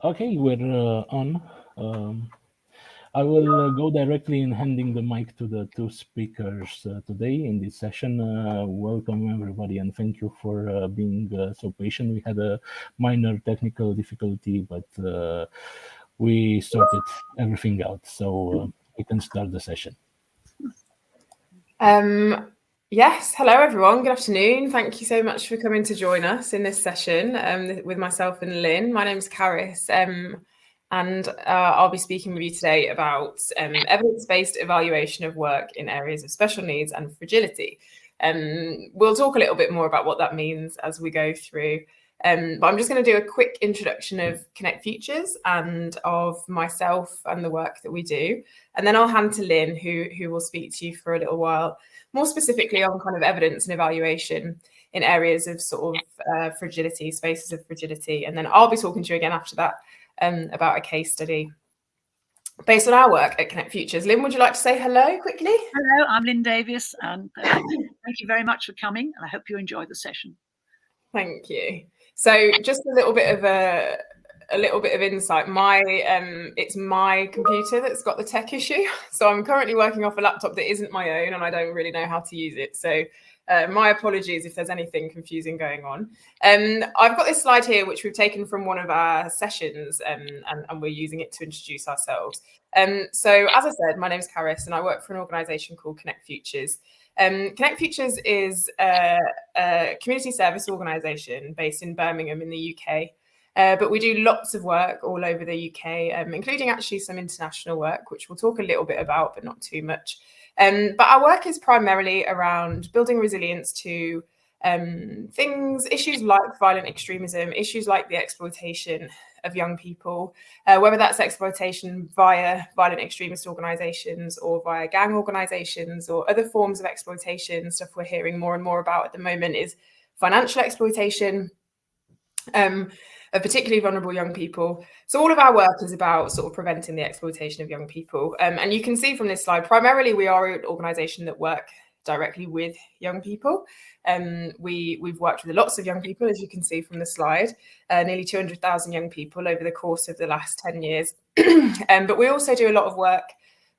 Okay, we're on. Um, I will go directly in handing the mic to the two speakers today in this session. Welcome everybody and thank you for being so patient. We had a minor technical difficulty, but we sorted everything out, so we can start the session. Yes, hello everyone, good afternoon. Thank you so much for coming to join us in this session with myself and Lynn. My name's Caris and I'll be speaking with you today about evidence-based evaluation of work in areas of special needs and fragility. We'll talk a little bit more about what that means as we go through. But I'm just going to do a quick introduction of Connect Futures and of myself and the work that we do. And then I'll hand to Lynn, who will speak to you for a little while, more specifically on kind of evidence and evaluation in areas of sort of fragility, spaces of fragility. And then I'll be talking to you again after that about a case study based on our work at Connect Futures. Lynn, would you like to say hello quickly? Hello, I'm Lynn Davies, and thank you very much for coming, and I hope you enjoy the session. Thank you. So just a little bit of insight. It's my computer that's got the tech issue. So I'm currently working off a laptop that isn't my own and I don't really know how to use it. So my apologies if there's anything confusing going on. I've got this slide here, which we've taken from one of our sessions and we're using it to introduce ourselves. So as I said, my name is Caris and I work for an organisation called Connect Futures. Connect Futures is a community service organisation based in Birmingham in the UK. But we do lots of work all over the UK, including actually some international work, which we'll talk a little bit about, but not too much. But our work is primarily around building resilience to issues like violent extremism, issues like the exploitation of young people, whether that's exploitation via violent extremist organisations or via gang organisations or other forms of exploitation. Stuff we're hearing more and more about at the moment is financial exploitation of particularly vulnerable young people. So all of our work is about sort of preventing the exploitation of young people. And you can see from this slide, primarily we are an organisation that work directly with young people. We've worked with lots of young people, as you can see from the slide, nearly 200,000 young people over the course of the last 10 years. But we also do a lot of work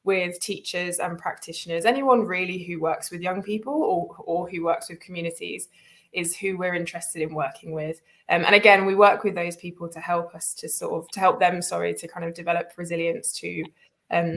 with teachers and practitioners. Anyone really who works with young people or who works with communities is who we're interested in working with. And again, we work with those people to help us to help them to kind of develop resilience to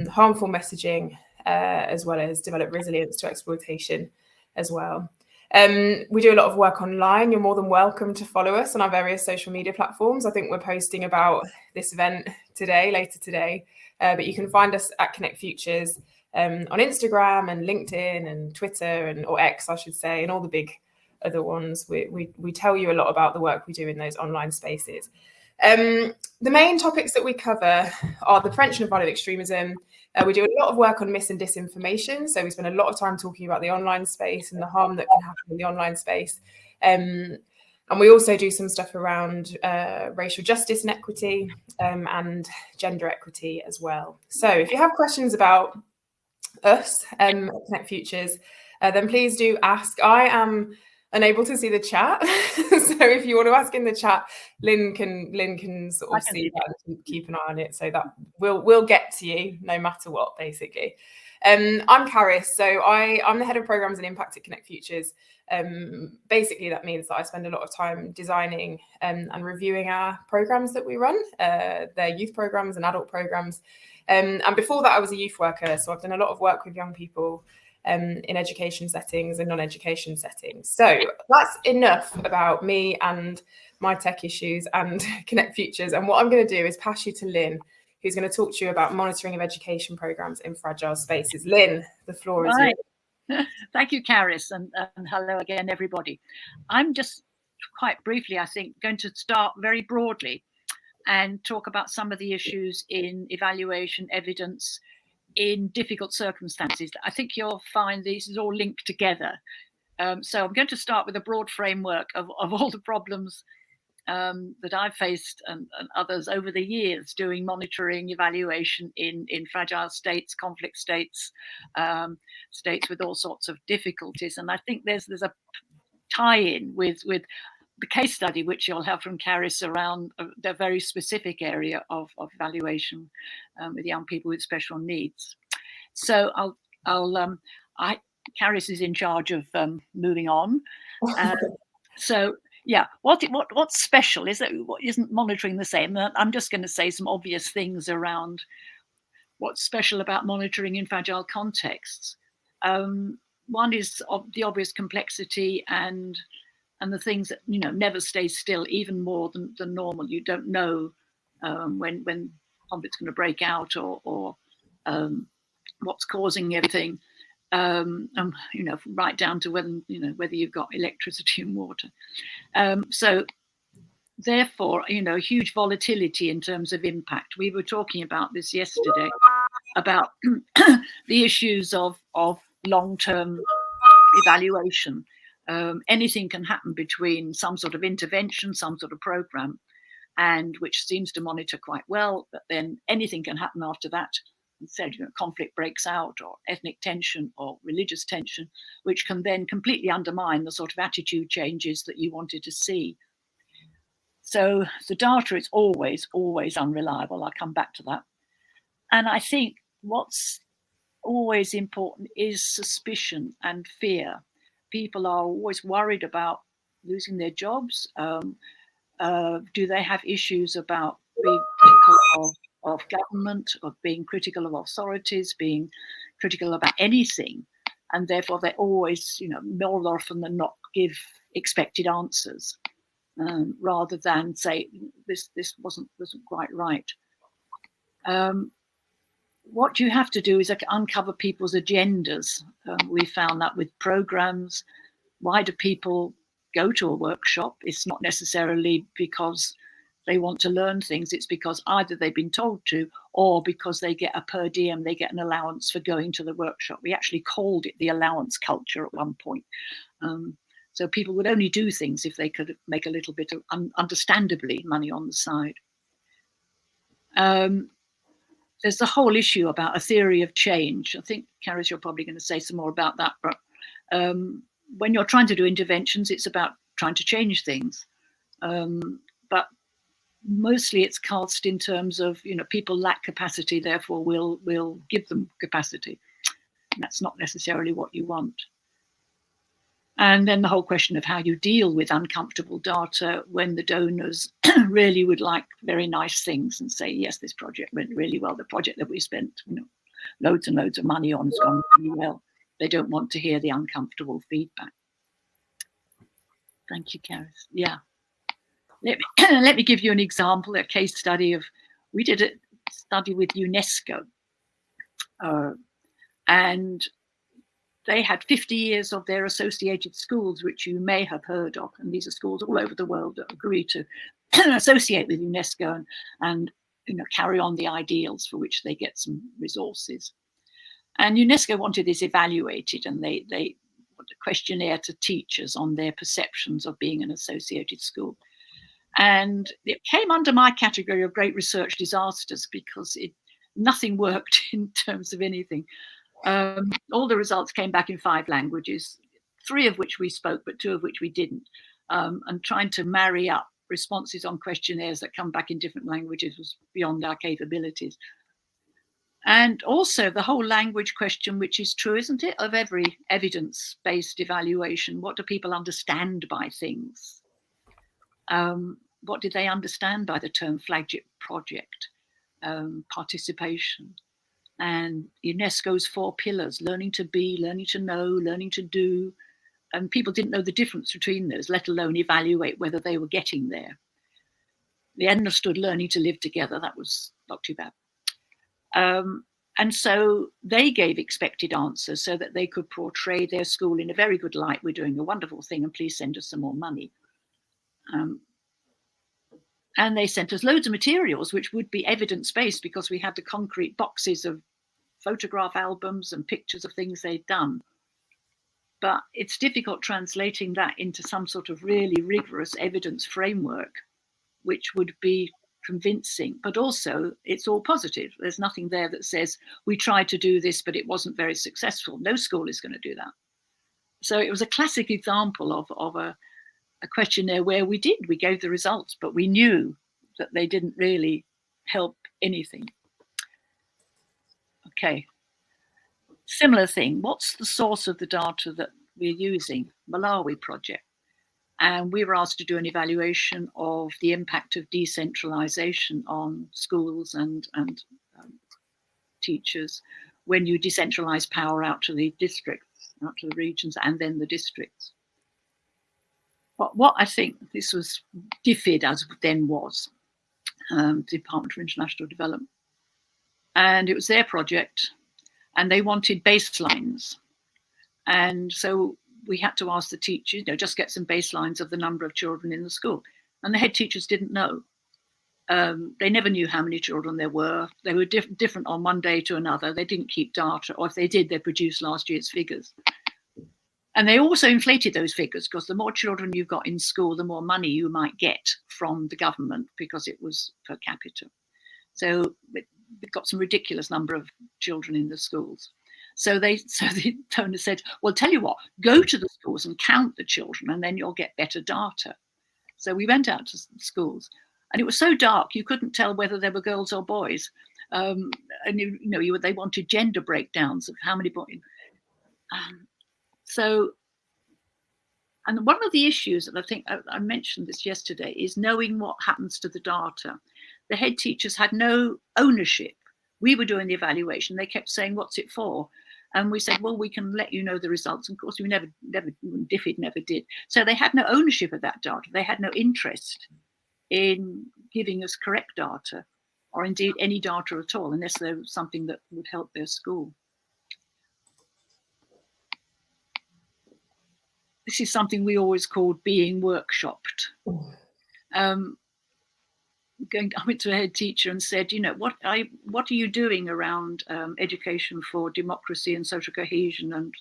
harmful messaging, as well as develop resilience to exploitation as well. We do a lot of work online. You're more than welcome to follow us on our various social media platforms. I think we're posting about this event later today, but you can find us at Connect Futures on Instagram and LinkedIn and Twitter or X, I should say, and all the big other ones. We tell you a lot about the work we do in those online spaces. The main topics that we cover are the prevention of violent extremism. We do a lot of work on mis and disinformation. So we spend a lot of time talking about the online space and the harm that can happen in the online space. And we also do some stuff around racial justice and equity and gender equity as well. So if you have questions about us at Connect Futures, then please do ask. I am unable to see the chat, so if you want to ask in the chat, Lynn can sort of see that and keep an eye on it, so that we'll get to you no matter what, basically. I'm Caris, so I'm the head of programs and impact at Connect Futures. Basically, that means that I spend a lot of time designing and reviewing our programs that we run. They're youth programs and adult programs. And before that, I was a youth worker, so I've done a lot of work with young people in education settings and non-education settings. So that's enough about me and my tech issues and Connect Futures. And what I'm going to do is pass you to Lynn, who's going to talk to you about monitoring of education programs in fragile spaces. Lynn, the floor is yours. Thank you, Caris, and hello again, everybody. I'm just quite briefly, I think, going to start very broadly and talk about some of the issues in evaluation, evidence, in difficult circumstances. I think you'll find these is all linked together. So I'm going to start with a broad framework of all the problems that I've faced and others over the years doing monitoring, evaluation in fragile states, conflict states, states with all sorts of difficulties. And I think there's a tie-in with the case study, which you'll have from Caris around the very specific area of evaluation with young people with special needs. So Caris is in charge of moving on. So yeah, what's special is that what isn't monitoring the same. I'm just going to say some obvious things around what's special about monitoring in fragile contexts. One is the obvious complexity and the things that never stay still, even more than normal. You don't know when conflict's going to break out or what's causing everything. Right down to whether you've got electricity and water. So therefore, huge volatility in terms of impact. We were talking about this yesterday, about the issues of long-term evaluation. Anything can happen between some sort of intervention, some sort of program, and which seems to monitor quite well, but then anything can happen after that. Said, conflict breaks out, or ethnic tension, or religious tension, which can then completely undermine the sort of attitude changes that you wanted to see. So the data is always unreliable. I'll come back to that. And I think what's always important is suspicion and fear. People are always worried about losing their jobs. Do they have issues about being critical of government, of being critical of authorities, being critical about anything? And therefore they always, more often than not, give expected answers rather than say this wasn't quite right. What you have to do is uncover people's agendas. We found that with programs. Why do people go to a workshop? It's not necessarily because they want to learn things. It's because either they've been told to, or because they get a per diem, they get an allowance for going to the workshop. We actually called it the allowance culture at one point. So people would only do things if they could make a little bit of, understandably, money on the side. There's the whole issue about a theory of change. I think, Caris, you're probably going to say some more about that. But when you're trying to do interventions, it's about trying to change things. But mostly it's cast in terms of, people lack capacity, therefore we'll give them capacity. And that's not necessarily what you want. And then the whole question of how you deal with uncomfortable data when the donors really would like very nice things and say, yes, this project went really well. The project that we spent loads and loads of money on has gone really well. They don't want to hear the uncomfortable feedback. Thank you, Caris. Yeah. Let me give you an example, a case study of, we did a study with UNESCO, and they had 50 years of their associated schools, which you may have heard of. And these are schools all over the world that agree to associate with UNESCO and carry on the ideals for which they get some resources. And UNESCO wanted this evaluated, and they put a questionnaire to teachers on their perceptions of being an associated school. And it came under my category of great research disasters because nothing worked in terms of anything. All the results came back in 5 languages, 3 of which we spoke, but 2 of which we didn't. And trying to marry up responses on questionnaires that come back in different languages was beyond our capabilities. And also the whole language question, which is true, isn't it, of every evidence-based evaluation. What do people understand by things? What did they understand by the term flagship project, participation? And UNESCO's 4 pillars, learning to be, learning to know, learning to do. And people didn't know the difference between those, let alone evaluate whether they were getting there. They understood learning to live together. That was not too bad. And so they gave expected answers so that they could portray their school in a very good light. We're doing a wonderful thing and please send us some more money. And they sent us loads of materials, which would be evidence-based because we had the concrete boxes of photograph albums and pictures of things they'd done. But it's difficult translating that into some sort of really rigorous evidence framework, which would be convincing, but also it's all positive. There's nothing there that says we tried to do this, but it wasn't very successful. No school is going to do that. So it was a classic example of a questionnaire where we gave the results, but we knew that they didn't really help anything. Okay. Similar thing. What's the source of the data that we're using? Malawi project. And we were asked to do an evaluation of the impact of decentralization on schools and teachers when you decentralize power out to the districts, out to the regions, and then the districts. What I think this was DFID, as then was, Department for International Development. And it was their project, and they wanted baselines. And so we had to ask the teachers, just get some baselines of the number of children in the school. And the head teachers didn't know. They never knew how many children there were. They were different on one day to another. They didn't keep data, or if they did, they produced last year's figures. And they also inflated those figures because the more children you've got in school, the more money you might get from the government because it was per capita. So we've got some ridiculous number of children in the schools. So the donor said, well, tell you what, go to the schools and count the children and then you'll get better data. So we went out to schools and it was so dark you couldn't tell whether there were girls or boys. And they wanted gender breakdowns of how many boys. And one of the issues, and I think I mentioned this yesterday, is knowing what happens to the data. The head teachers had no ownership. We were doing the evaluation. They kept saying, what's it for? And we said, well, we can let you know the results. And of course, DFID never did. So they had no ownership of that data. They had no interest in giving us correct data, or indeed any data at all, unless there was something that would help their school. This is something we always called being workshopped. I went to a head teacher and said, what are you doing around education for democracy and social cohesion? And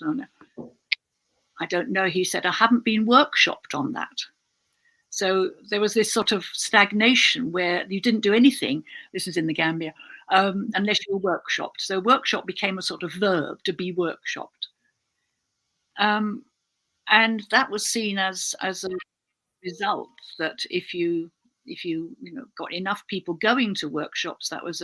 I don't know. He said, I haven't been workshopped on that. So there was this sort of stagnation where you didn't do anything. This is in the Gambia, unless you were workshopped. So workshop became a sort of verb, to be workshopped. And that was seen as a result that if you got enough people going to workshops, that was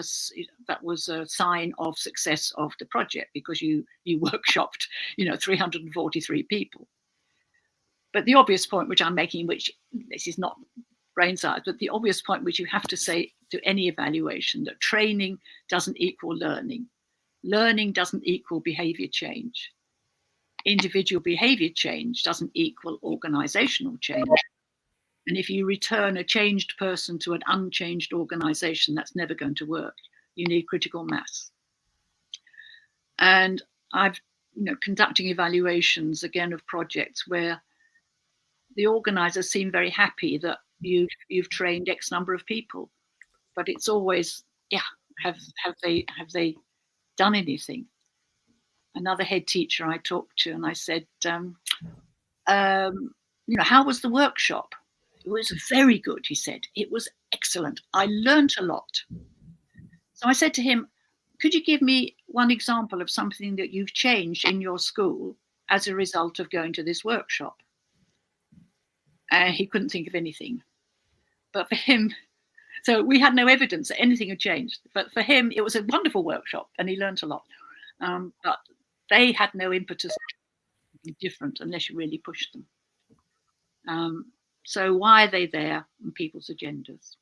a sign of success of the project, because you workshopped 343 people. But the obvious point which I'm making, which this is not brain science, but the obvious point which you have to say to any evaluation, that training doesn't equal learning. Learning doesn't equal behavior change. Individual behavior change doesn't equal organizational change. And if you return a changed person to an unchanged organization, that's never going to work. You need critical mass. And I've, conducting evaluations again of projects where the organizers seem very happy that you've trained X number of people, but it's always, have they done anything? Another head teacher I talked to, and I said, how was the workshop? It was very good, he said. It was excellent. I learned a lot. So I said to him, could you give me one example of something that you've changed in your school as a result of going to this workshop? He couldn't think of anything. But for him, so we had no evidence that anything had changed. But for him, it was a wonderful workshop and he learned a lot. But they had no impetus to be different unless you really pushed them. So why are they there on people's agendas?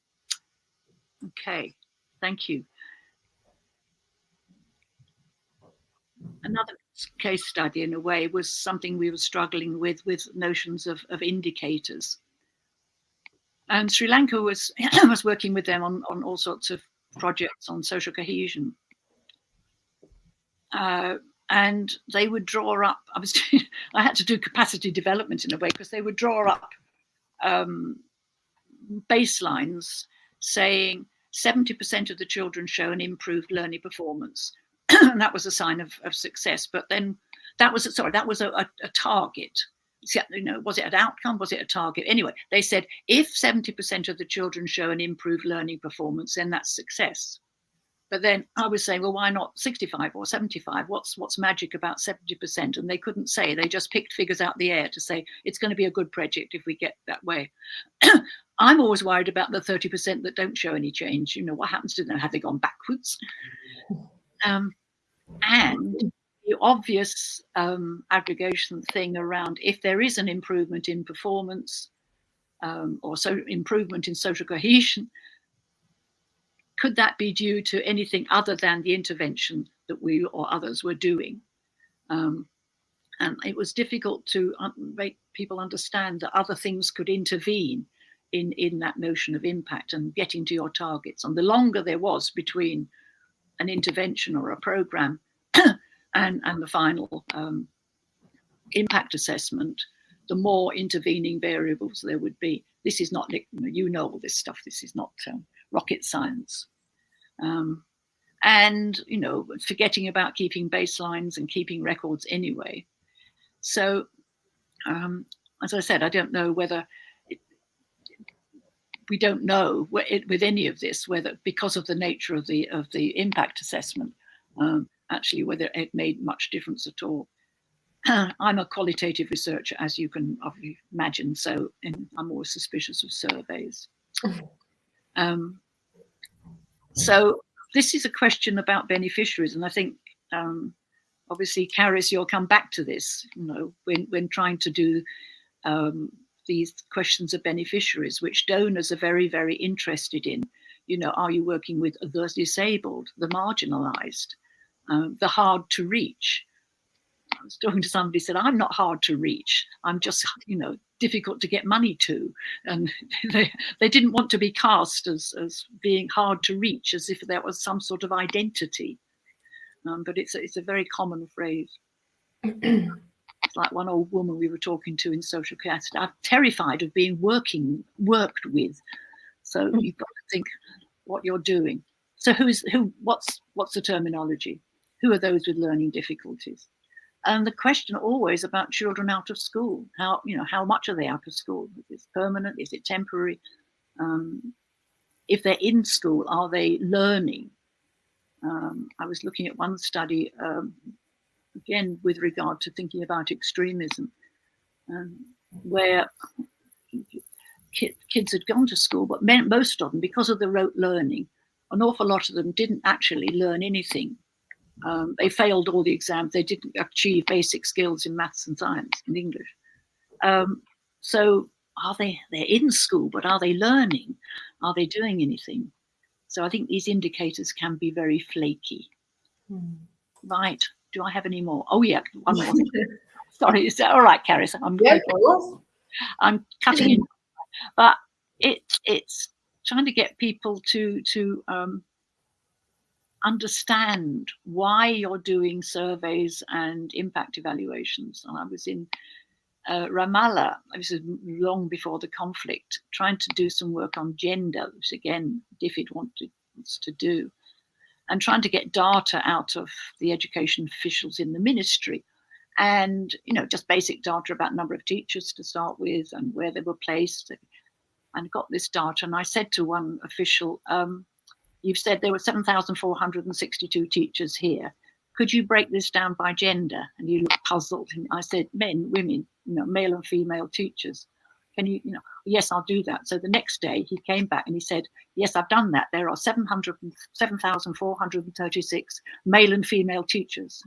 Okay, thank you. Another case study, in a way, was something we were struggling with notions of indicators. And Sri Lanka was working with them on all sorts of projects on social cohesion. And they would draw up, I had to do capacity development in a way, because they would draw up baselines saying 70% of the children show an improved learning performance. And that was a sign of success. But then that was a target. Was it an outcome? Was it a target? Anyway, they said if 70% of the children show an improved learning performance, then that's success. But then I was saying, well, why not 65 or 75? What's magic about 70%? And they couldn't say. They just picked figures out the air to say it's going to be a good project if we get that way. I'm always worried about the 30% that don't show any change. You know, what happens to them? Have they gone backwards? And the obvious aggregation thing around if there is an improvement in performance or so improvement in social cohesion, could that be due to anything other than the intervention that we or others were doing? And it was difficult to make people understand that other things could intervene in that notion of impact and getting to your targets. And the longer there was between an intervention or a program and the final impact assessment, the more intervening variables there would be. This is not, you know all this stuff, this is not rocket science. And, you know, forgetting about keeping baselines and keeping records anyway. So, as I said, I don't know whether, we don't know with any of this, whether because of the nature of the impact assessment, actually whether it made much difference at all. I'm a qualitative researcher, as you can imagine, so I'm always suspicious of surveys. So this is a question about beneficiaries, and I think obviously, Caris, you'll come back to this, you know, when trying to do these questions of beneficiaries, which donors are very, very interested in. You know, are you working with the disabled, the marginalized, the hard to reach? I was talking to somebody who said, I'm not hard to reach. I'm just, you know, difficult to get money to. And they didn't want to be cast as being hard to reach, as if that was some sort of identity. But it's a very common phrase. It's like one old woman we were talking to in social care said, I'm terrified of being worked with. So you've got to think what you're doing. So what's the terminology? Who are those with learning difficulties? And the question always about children out of school, how much are they out of school? Is it permanent? Is it temporary? If they're in school, are they learning? I was looking at one study, again, with regard to thinking about extremism, where kids had gone to school, but most of them, because of the rote learning, an awful lot of them didn't actually learn anything. They failed all the exams. They didn't achieve basic skills in maths and science and English. So they're in school, but are they learning? Are they doing anything? So I think these indicators can be very flaky. Right. Do I have any more? Oh, yeah. One more. Sorry. Is that all right, Caris? I'm cutting in. But it's trying to get people to understand why you're doing surveys and impact evaluations. And I was in Ramallah, this is long before the conflict, trying to do some work on gender, which again, DFID wants to do, and trying to get data out of the education officials in the ministry. And, you know, just basic data about number of teachers to start with and where they were placed, and got this data. And I said to one official, you've said there were 7,462 teachers here. Could you break this down by gender? And he looked puzzled. And I said, men, women, you know, male and female teachers. Can you, yes, I'll do that. So the next day he came back and he said, yes, I've done that. There are 7,436 male and female teachers.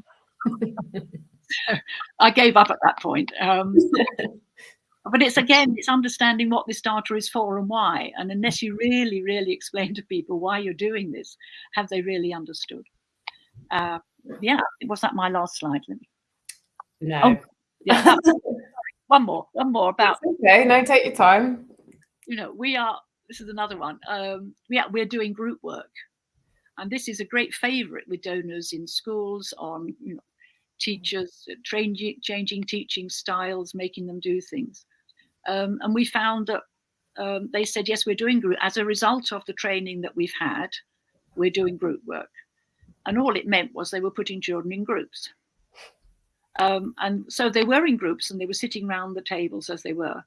I gave up at that point. But it's understanding what this data is for and why. And unless you really, really explain to people why you're doing this, have they really understood? Yeah, was that my last slide? No. Oh, yeah, one more about. It's okay, no, take your time. You know, this is another one. We're doing group work. And this is a great favorite with donors in schools on, you know, teachers, changing teaching styles, making them do things. And we found that they said, yes, we're doing group. As a result of the training that we've had, we're doing group work. And all it meant was they were putting children in groups. And so they were in groups and they were sitting around the tables as they were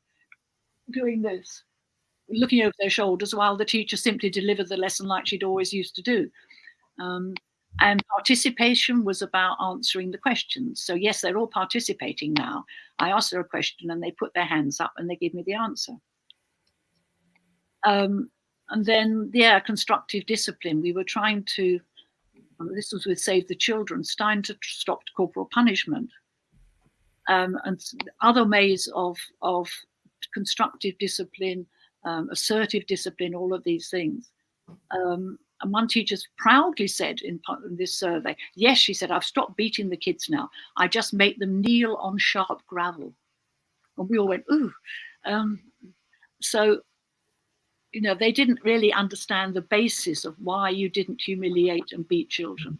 doing this, looking over their shoulders while the teacher simply delivered the lesson like she'd always used to do. And participation was about answering the questions. So yes, they're all participating now. I asked her a question and they put their hands up and they give me the answer. And then, constructive discipline. We were trying to, this was with Save the Children, trying to stop corporal punishment. And other ways of constructive discipline, assertive discipline, all of these things. And one teacher proudly said in this survey, yes, she said, I've stopped beating the kids now. I just make them kneel on sharp gravel. And we all went, ooh. So, they didn't really understand the basis of why you didn't humiliate and beat children.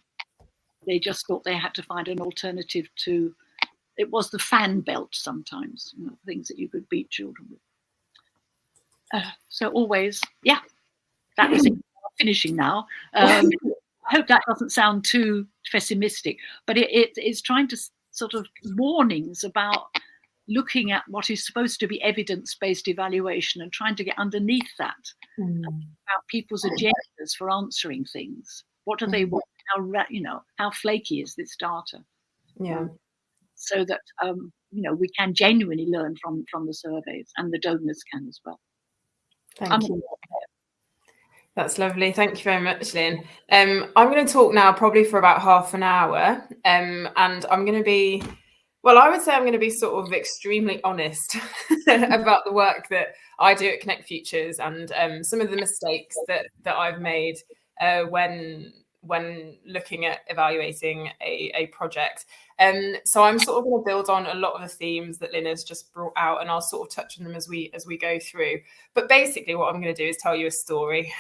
They just thought they had to find an alternative to, it was the fan belt sometimes, things that you could beat children with. So always, that was it. Finishing now. I hope that doesn't sound too pessimistic, but it's trying to sort of warnings about looking at what is supposed to be evidence-based evaluation and trying to get underneath that about people's agendas for answering things. What do they want? How flaky is this data? Yeah. So that we can genuinely learn from the surveys, and the donors can as well. Thank you. That's lovely. Thank you very much, Lynn. I'm going to talk now probably for about half an hour, and I'm going to be, I would say I'm going to be sort of extremely honest about the work that I do at Connect Futures and some of the mistakes that I've made when looking at evaluating a project. So I'm sort of going to build on a lot of the themes that Lynn has just brought out, and I'll sort of touch on them as we go through. But basically what I'm going to do is tell you a story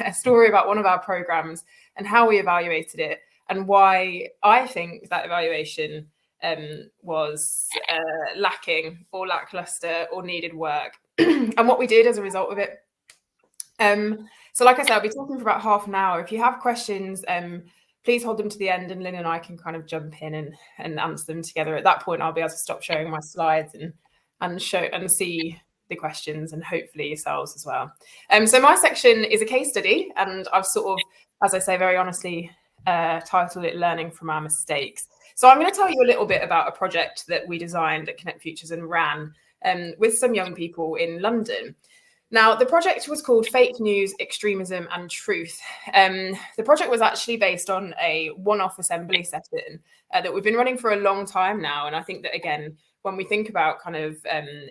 about one of our programs and how we evaluated it and why I think that evaluation was lacking or lackluster or needed work and what we did as a result of it. So like I said, I'll be talking for about half an hour. If you have questions, please hold them to the end and Lynn and I can kind of jump in and answer them together. At that point, I'll be able to stop showing my slides and show and see the questions and hopefully yourselves as well. So my section is a case study, and I've sort of, as I say, very honestly, titled it Learning from Our Mistakes. So I'm going to tell you a little bit about a project that we designed at Connect Futures and ran with some young people in London. Now, the project was called Fake News, Extremism and Truth. The project was actually based on a one-off assembly session that we've been running for a long time now. And I think that, again, when we think about kind of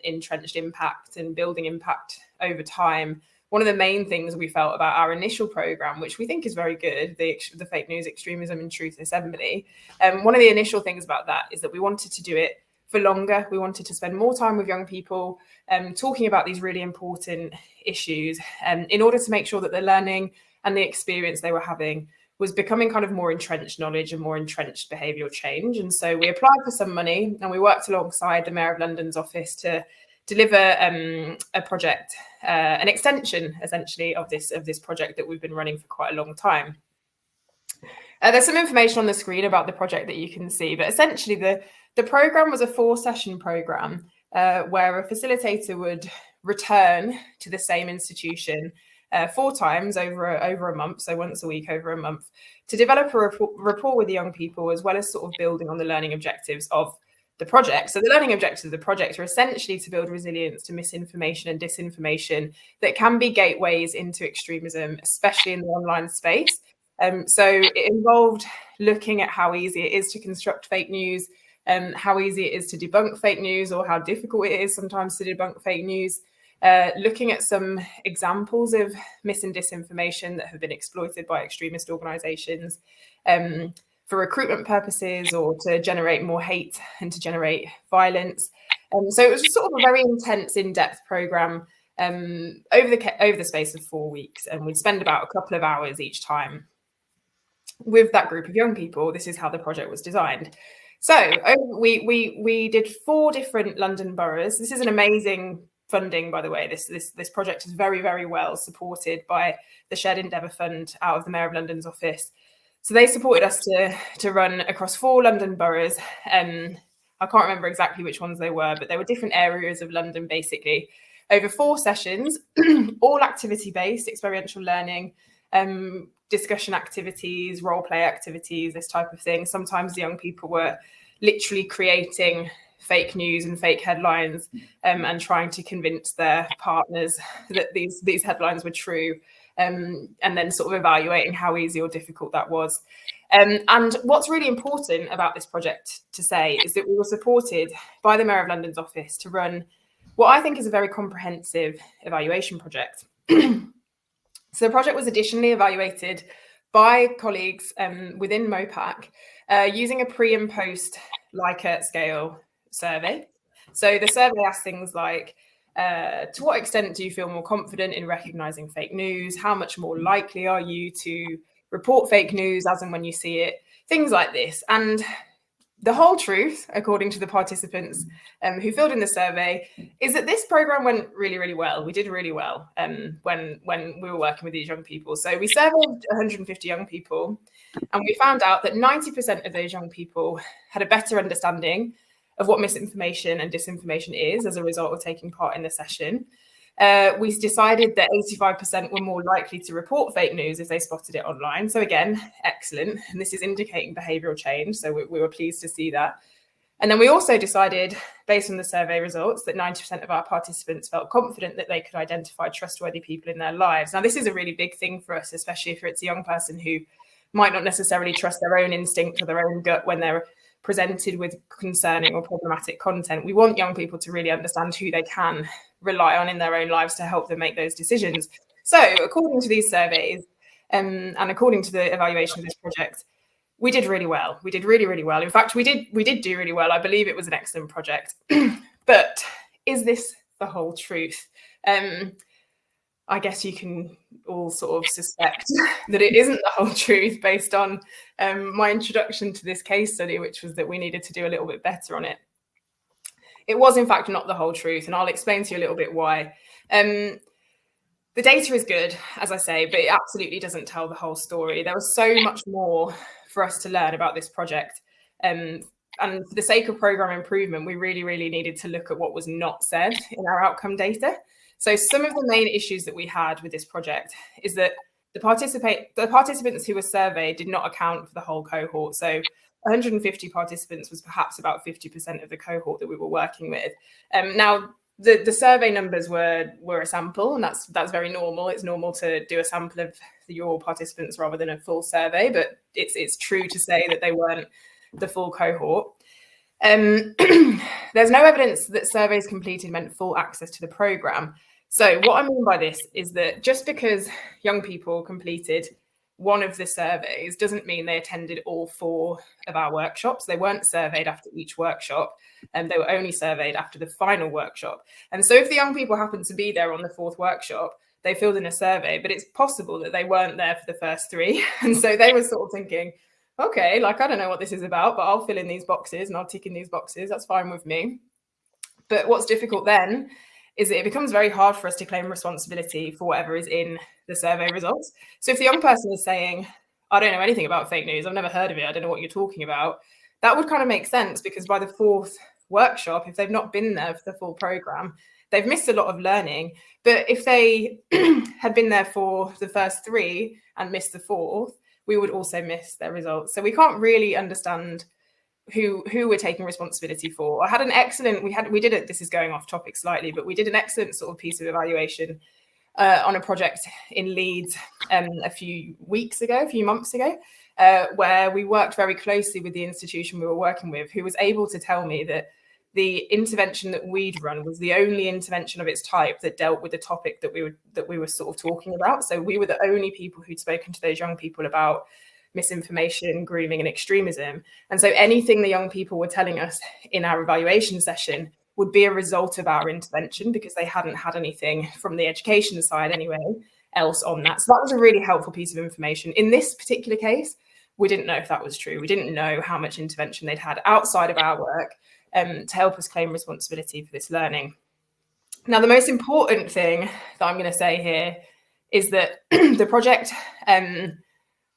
entrenched impact and building impact over time, one of the main things we felt about our initial program, which we think is very good, the Fake News, Extremism and Truth Assembly, one of the initial things about that is that we wanted to do it for longer. We wanted to spend more time with young people talking about these really important issues in order to make sure that the learning and the experience they were having was becoming kind of more entrenched knowledge and more entrenched behavioural change. And so we applied for some money and we worked alongside the Mayor of London's office to deliver a project, an extension essentially of this project that we've been running for quite a long time. There's some information on the screen about the project that you can see, but essentially the program was a 4-session program where a facilitator would return to the same institution 4 times over a month, so once a week over a month, to develop a rapport with the young people, as well as sort of building on the learning objectives of the project. So the learning objectives of the project are essentially to build resilience to misinformation and disinformation that can be gateways into extremism, especially in the online space. So it involved looking at how easy it is to construct fake news, how easy it is to debunk fake news, or how difficult it is sometimes to debunk fake news, looking at some examples of mis and disinformation that have been exploited by extremist organisations for recruitment purposes or to generate more hate and to generate violence. So it was sort of a very intense, in-depth programme over the space of 4 weeks, and we'd spend about a couple of hours each time with that group of young people. This is how the project was designed. So we did 4 different London boroughs. This is an amazing funding, by the way. This project is very, very well supported by the Shared Endeavour Fund out of the Mayor of London's office. So they supported us to run across 4 London boroughs. I can't remember exactly which ones they were, but they were different areas of London, basically, over 4 sessions, all activity-based, experiential learning, discussion activities, role play activities, this type of thing. Sometimes the young people were literally creating fake news and fake headlines and trying to convince their partners that these headlines were true, and then sort of evaluating how easy or difficult that was. And what's really important about this project to say is that we were supported by the Mayor of London's office to run what I think is a very comprehensive evaluation project. So the project was additionally evaluated by colleagues within MOPAC using a pre and post Likert scale survey. So the survey asked things like, to what extent do you feel more confident in recognizing fake news? How much more likely are you to report fake news as and when you see it? Things like this. And the whole truth, according to the participants who filled in the survey, is that this program went really, really well. We did really well when we were working with these young people. So we surveyed 150 young people, and we found out that 90% of those young people had a better understanding of what misinformation and disinformation is as a result of taking part in the session. We decided that 85% were more likely to report fake news if they spotted it online. So again, excellent. And this is indicating behavioural change. So we were pleased to see that. And then we also decided, based on the survey results, that 90% of our participants felt confident that they could identify trustworthy people in their lives. Now, this is a really big thing for us, especially if it's a young person who might not necessarily trust their own instinct or their own gut when they're presented with concerning or problematic content. We want young people to really understand who they can rely on in their own lives to help them make those decisions. So according to these surveys and according to the evaluation of this project, we did really well. We did really, really well. In fact, we did do really well. I believe it was an excellent project. But is this the whole truth? I guess you can all sort of suspect that it isn't the whole truth based on my introduction to this case study, which was that we needed to do a little bit better on it. It was, in fact, not the whole truth, and I'll explain to you a little bit why. The data is good, as I say, but it absolutely doesn't tell the whole story. There was so much more for us to learn about this project. And for the sake of programme improvement, we really, really needed to look at what was not said in our outcome data. So some of the main issues that we had with this project is that the participants who were surveyed did not account for the whole cohort. So 150 participants was perhaps about 50% of the cohort that we were working with. Now, the survey numbers were a sample, and that's very normal. It's normal to do a sample of your participants rather than a full survey, but it's true to say that they weren't the full cohort. There's no evidence that surveys completed meant full access to the programme. So what I mean by this is that just because young people completed one of the surveys doesn't mean they attended all 4 of our workshops. They weren't surveyed after each workshop, and they were only surveyed after the final workshop. And so if the young people happened to be there on the 4th workshop, they filled in a survey, but it's possible that they weren't there for the first 3. And so they were sort of thinking, okay, like, I don't know what this is about, but I'll fill in these boxes and I'll tick in these boxes. That's fine with me. But what's difficult then is that it becomes very hard for us to claim responsibility for whatever is in the survey results. So if the young person is saying, I don't know anything about fake news, I've never heard of it, I don't know what you're talking about, that would kind of make sense, because by the 4th workshop, if they've not been there for the full programme, they've missed a lot of learning. But if they had been there for the first 3 and missed the 4th, we would also miss their results. So we can't really understand who we're taking responsibility for. I had an excellent, we did it, this is going off topic slightly, but we did an excellent sort of piece of evaluation on a project in Leeds a few months ago, where we worked very closely with the institution we were working with, who was able to tell me that the intervention that we'd run was the only intervention of its type that dealt with the topic that we were sort of talking about. So we were the only people who'd spoken to those young people about misinformation, grooming, and extremism. And so anything the young people were telling us in our evaluation session would be a result of our intervention, because they hadn't had anything from the education side anyway else on that. So that was a really helpful piece of information. In this particular case, we didn't know if that was true. We didn't know how much intervention they'd had outside of our work to help us claim responsibility for this learning. Now, the most important thing that I'm going to say here is that the project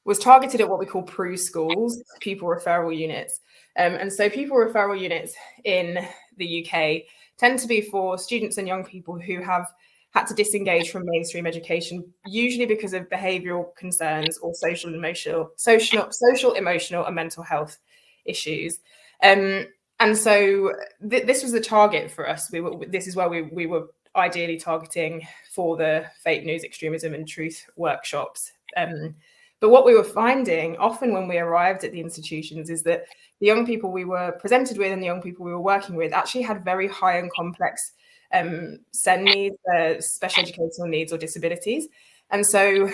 was targeted at what we call PRU schools, pupil referral units. And so pupil referral units in the UK tend to be for students and young people who have had to disengage from mainstream education, usually because of behavioural concerns or social, emotional, and mental health issues. And so this was the target for us. This is where we were ideally targeting for the fake news, extremism and truth workshops. But what we were finding often when we arrived at the institutions is that the young people we were presented with and the young people we were working with actually had very high and complex SEND needs, special educational needs or disabilities. And so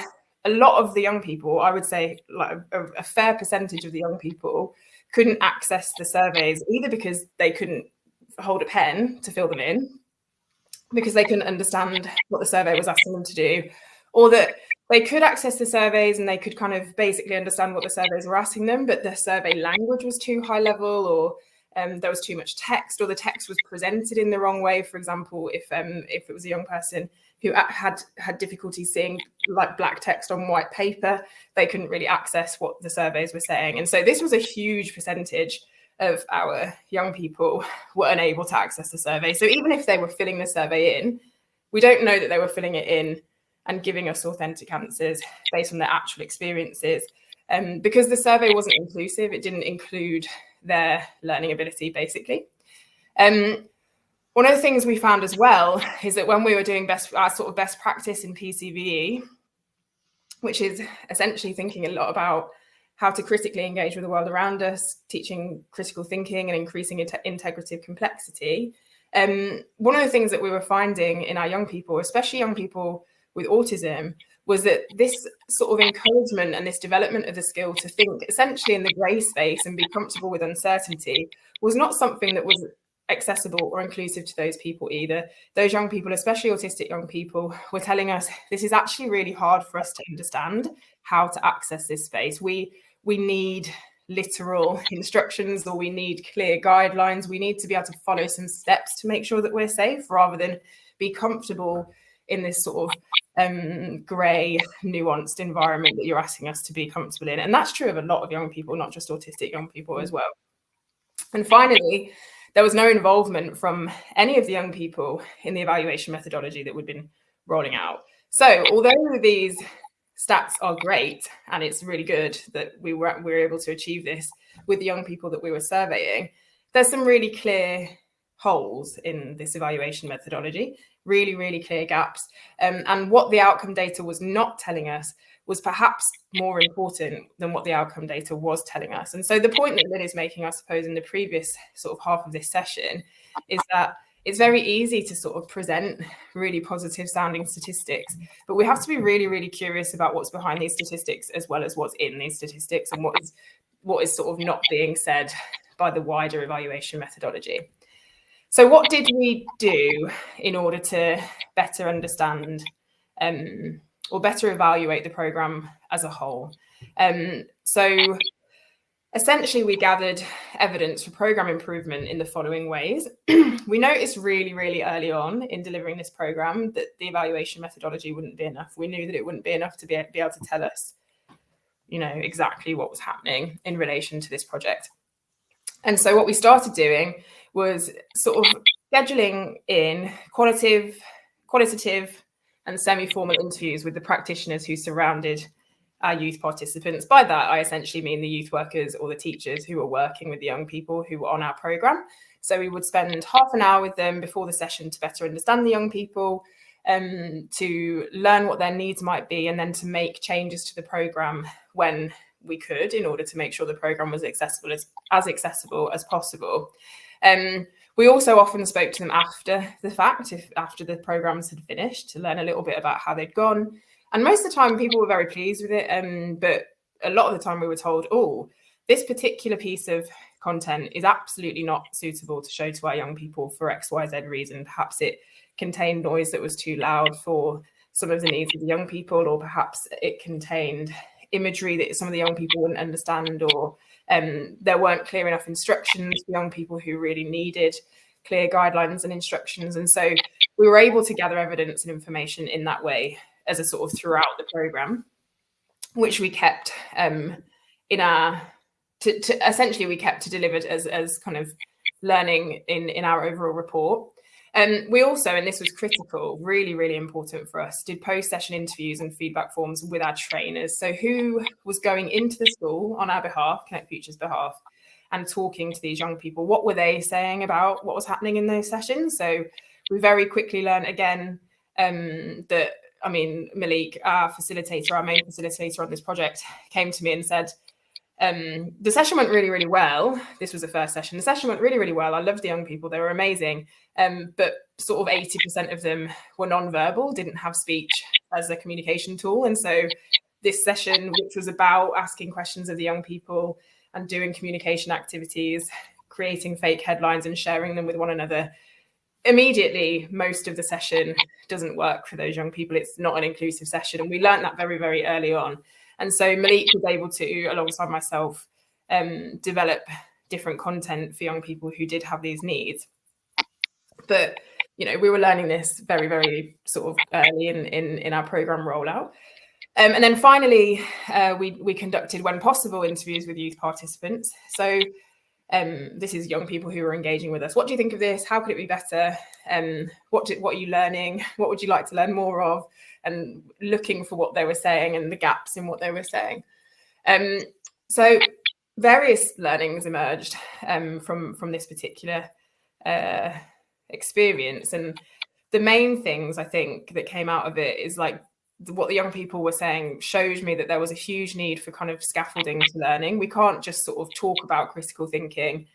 a lot of the young people, I would say like a fair percentage of the young people, couldn't access the surveys, either because they couldn't hold a pen to fill them in, because they couldn't understand what the survey was asking them to do, or that they could access the surveys and they could kind of basically understand what the surveys were asking them, but the survey language was too high level, or there was too much text, or the text was presented in the wrong way. For example, if it was a young person who had difficulty seeing like black text on white paper, they couldn't really access what the surveys were saying. And so this was a huge percentage of our young people were unable to access the survey. So even if they were filling the survey in, we don't know that they were filling it in and giving us authentic answers based on their actual experiences. Because the survey wasn't inclusive, it didn't include their learning ability, basically. One of the things we found as well is that when we were doing our sort of best practice in PCVE, which is essentially thinking a lot about how to critically engage with the world around us, teaching critical thinking and increasing integrative complexity. One of the things that we were finding in our young people, especially young people with autism, was that this sort of encouragement and this development of the skill to think essentially in the grey space and be comfortable with uncertainty was not something that was accessible or inclusive to those people either. Those young people, especially autistic young people, were telling us this is actually really hard for us to understand how to access this space. We need literal instructions, or we need clear guidelines. We need to be able to follow some steps to make sure that we're safe, rather than be comfortable in this sort of grey, nuanced environment that you're asking us to be comfortable in. And that's true of a lot of young people, not just autistic young people as well. And finally, there was no involvement from any of the young people in the evaluation methodology that we'd been rolling out. So although these stats are great, and it's really good that we were able to achieve this with the young people that we were surveying, there's some really clear holes in this evaluation methodology, really, really clear gaps. And what the outcome data was not telling us was perhaps more important than what the outcome data was telling us. And so the point that Lynn is making, I suppose, in the previous sort of half of this session is that it's very easy to sort of present really positive sounding statistics, but we have to be really, really curious about what's behind these statistics as well as what's in these statistics, and what is sort of not being said by the wider evaluation methodology. So what did we do in order to better understand or better evaluate the programme as a whole? So essentially, we gathered evidence for programme improvement in the following ways. We noticed really, really early on in delivering this programme that the evaluation methodology wouldn't be enough. We knew that it wouldn't be enough to be able to tell us, exactly what was happening in relation to this project. And so what we started doing was sort of scheduling in qualitative and semi-formal interviews with the practitioners who surrounded our youth participants. By that, I essentially mean the youth workers or the teachers who were working with the young people who were on our programme. So we would spend half an hour with them before the session to better understand the young people, to learn what their needs might be, and then to make changes to the programme when we could, in order to make sure the programme was accessible as possible. We also often spoke to them after the fact, after the programmes had finished, to learn a little bit about how they'd gone. And most of the time people were very pleased with it, but a lot of the time we were told, oh, this particular piece of content is absolutely not suitable to show to our young people for XYZ reason. Perhaps it contained noise that was too loud for some of the needs of the young people, or perhaps it contained imagery that some of the young people wouldn't understand, or there weren't clear enough instructions for young people who really needed clear guidelines and instructions. And so we were able to gather evidence and information in that way as a sort of throughout the programme, which we kept essentially we kept delivered as kind of learning in our overall report. We also, and this was critical, really, really important for us, did post-session interviews and feedback forms with our trainers. So who was going into the school on our behalf, Connect Future's behalf, and talking to these young people? What were they saying about what was happening in those sessions? So we very quickly learned again that, I mean, Malik, our facilitator, our main facilitator on this project, came to me and said, the session went really, really well. This was the first session. The session went really, really well. I loved the young people. They were amazing. But sort of 80% of them were non-verbal, didn't have speech as a communication tool. And so this session, which was about asking questions of the young people and doing communication activities, creating fake headlines and sharing them with one another, immediately, most of the session doesn't work for those young people. It's not an inclusive session. And we learned that very, very early on. And so Malik was able to, alongside myself, develop different content for young people who did have these needs. But, you know, we were learning this very, very sort of early in our program rollout. And then finally, we conducted, when possible, interviews with youth participants. So this is young people who are engaging with us. What do you think of this? How could it be better? What are you learning? What would you like to learn more of? And looking for what they were saying and the gaps in what they were saying. So various learnings emerged from this particular experience. And the main things I think that came out of it is like what the young people were saying shows me that there was a huge need for kind of scaffolding to learning. We can't just sort of talk about critical thinking,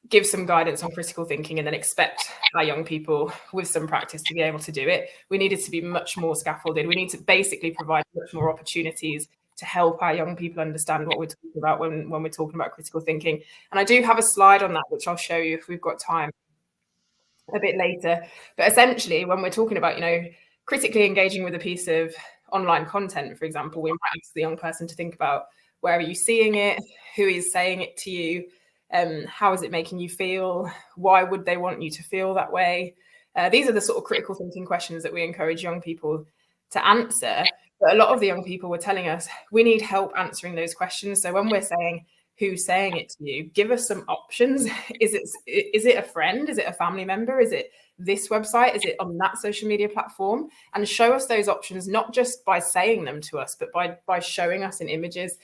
give some guidance on critical thinking and then expect our young people with some practice to be able to do it. We needed to be much more scaffolded. We need to basically provide much more opportunities to help our young people understand what we're talking about when we're talking about critical thinking. And I do have a slide on that, which I'll show you if we've got time a bit later. But essentially, when we're talking about, you know, critically engaging with a piece of online content, for example, we might ask the young person to think about, where are you seeing it? Who is saying it to you? How is it making you feel? Why would they want you to feel that way? These are the sort of critical thinking questions that we encourage young people to answer. But a lot of the young people were telling us, we need help answering those questions. So when we're saying, who's saying it to you, give us some options. Is it a friend? Is it a family member? Is it this website? Is it on that social media platform? And show us those options, not just by saying them to us, but by showing us in images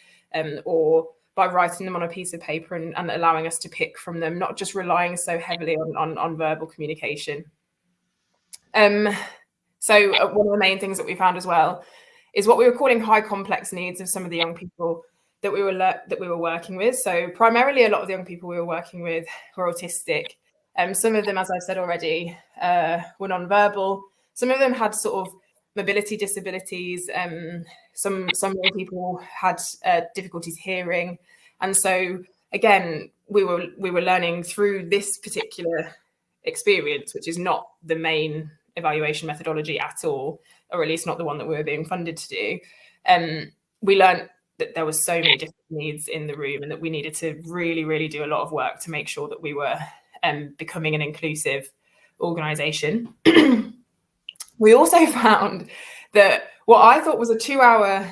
or by writing them on a piece of paper and allowing us to pick from them, not just relying so heavily on verbal communication. So one of the main things that we found as well is what we were calling high complex needs of some of the young people that we were working with. So primarily, a lot of the young people we were working with were autistic. Some of them, as I've said already, were nonverbal. Some of them had sort of mobility disabilities. Some young people had difficulties hearing. And so again, we were learning through this particular experience, which is not the main evaluation methodology at all, or at least not the one that we were being funded to do. We learned that there was so many different needs in the room and that we needed to really, really do a lot of work to make sure that we were becoming an inclusive organisation. We also found that what I thought was a 2-hour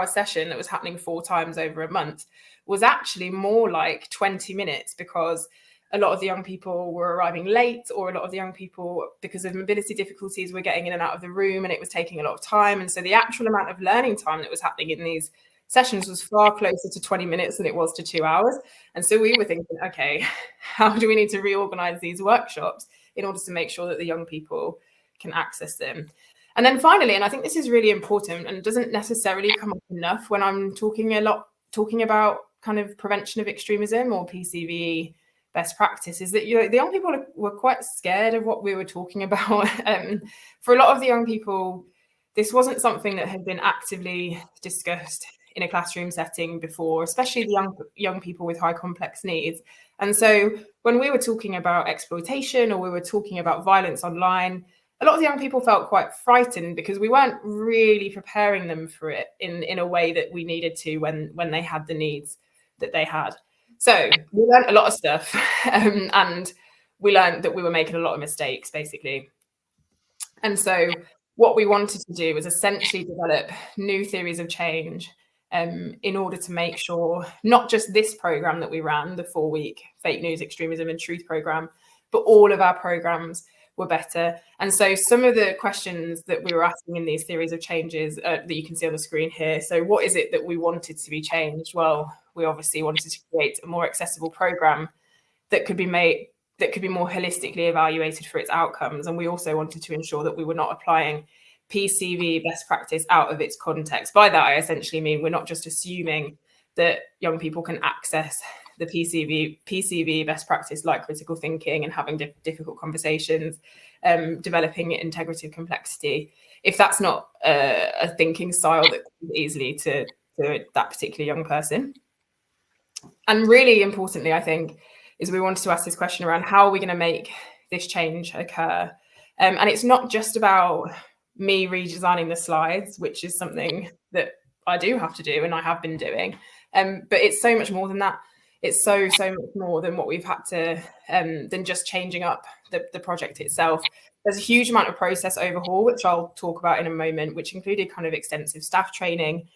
session that was happening 4 times over a month was actually more like 20 minutes, because a lot of the young people were arriving late, or a lot of the young people, because of mobility difficulties, were getting in and out of the room, and it was taking a lot of time. And so the actual amount of learning time that was happening in these sessions was far closer to 20 minutes than it was to 2 hours. And so we were thinking, okay, how do we need to reorganize these workshops in order to make sure that the young people can access them? And then finally, and I think this is really important and doesn't necessarily come up enough when I'm talking about kind of prevention of extremism or PCVE best practice, is that the young people were quite scared of what we were talking about. For a lot of the young people, this wasn't something that had been actively discussed in a classroom setting before, especially the young people with high complex needs. And so when we were talking about exploitation, or we were talking about violence online, a lot of the young people felt quite frightened because we weren't really preparing them for it in a way that we needed to when they had the needs that they had. So we learned a lot of stuff, and we learned that we were making a lot of mistakes, basically. And so what we wanted to do was essentially develop new theories of change in order to make sure not just this program that we ran, the 4-week fake news, extremism and truth program, but all of our programs were better. And so some of the questions that we were asking in these theories of changes that you can see on the screen here. So what is it that we wanted to be changed? Well, we obviously wanted to create a more accessible program that could be made, that could be more holistically evaluated for its outcomes. And we also wanted to ensure that we were not applying PCV best practice out of its context. By that, I essentially mean we're not just assuming that young people can access the PCV best practice like critical thinking and having difficult conversations, developing integrative complexity, if that's not a thinking style that comes easily to that particular young person. And really importantly, I think, is we wanted to ask this question around how are we going to make this change occur? And it's not just about me redesigning the slides, which is something that I do have to do and I have been doing. But it's so much more than that. It's so much more than what we've had to, than just changing up the project itself. There's a huge amount of process overhaul, which I'll talk about in a moment, which included kind of extensive staff training,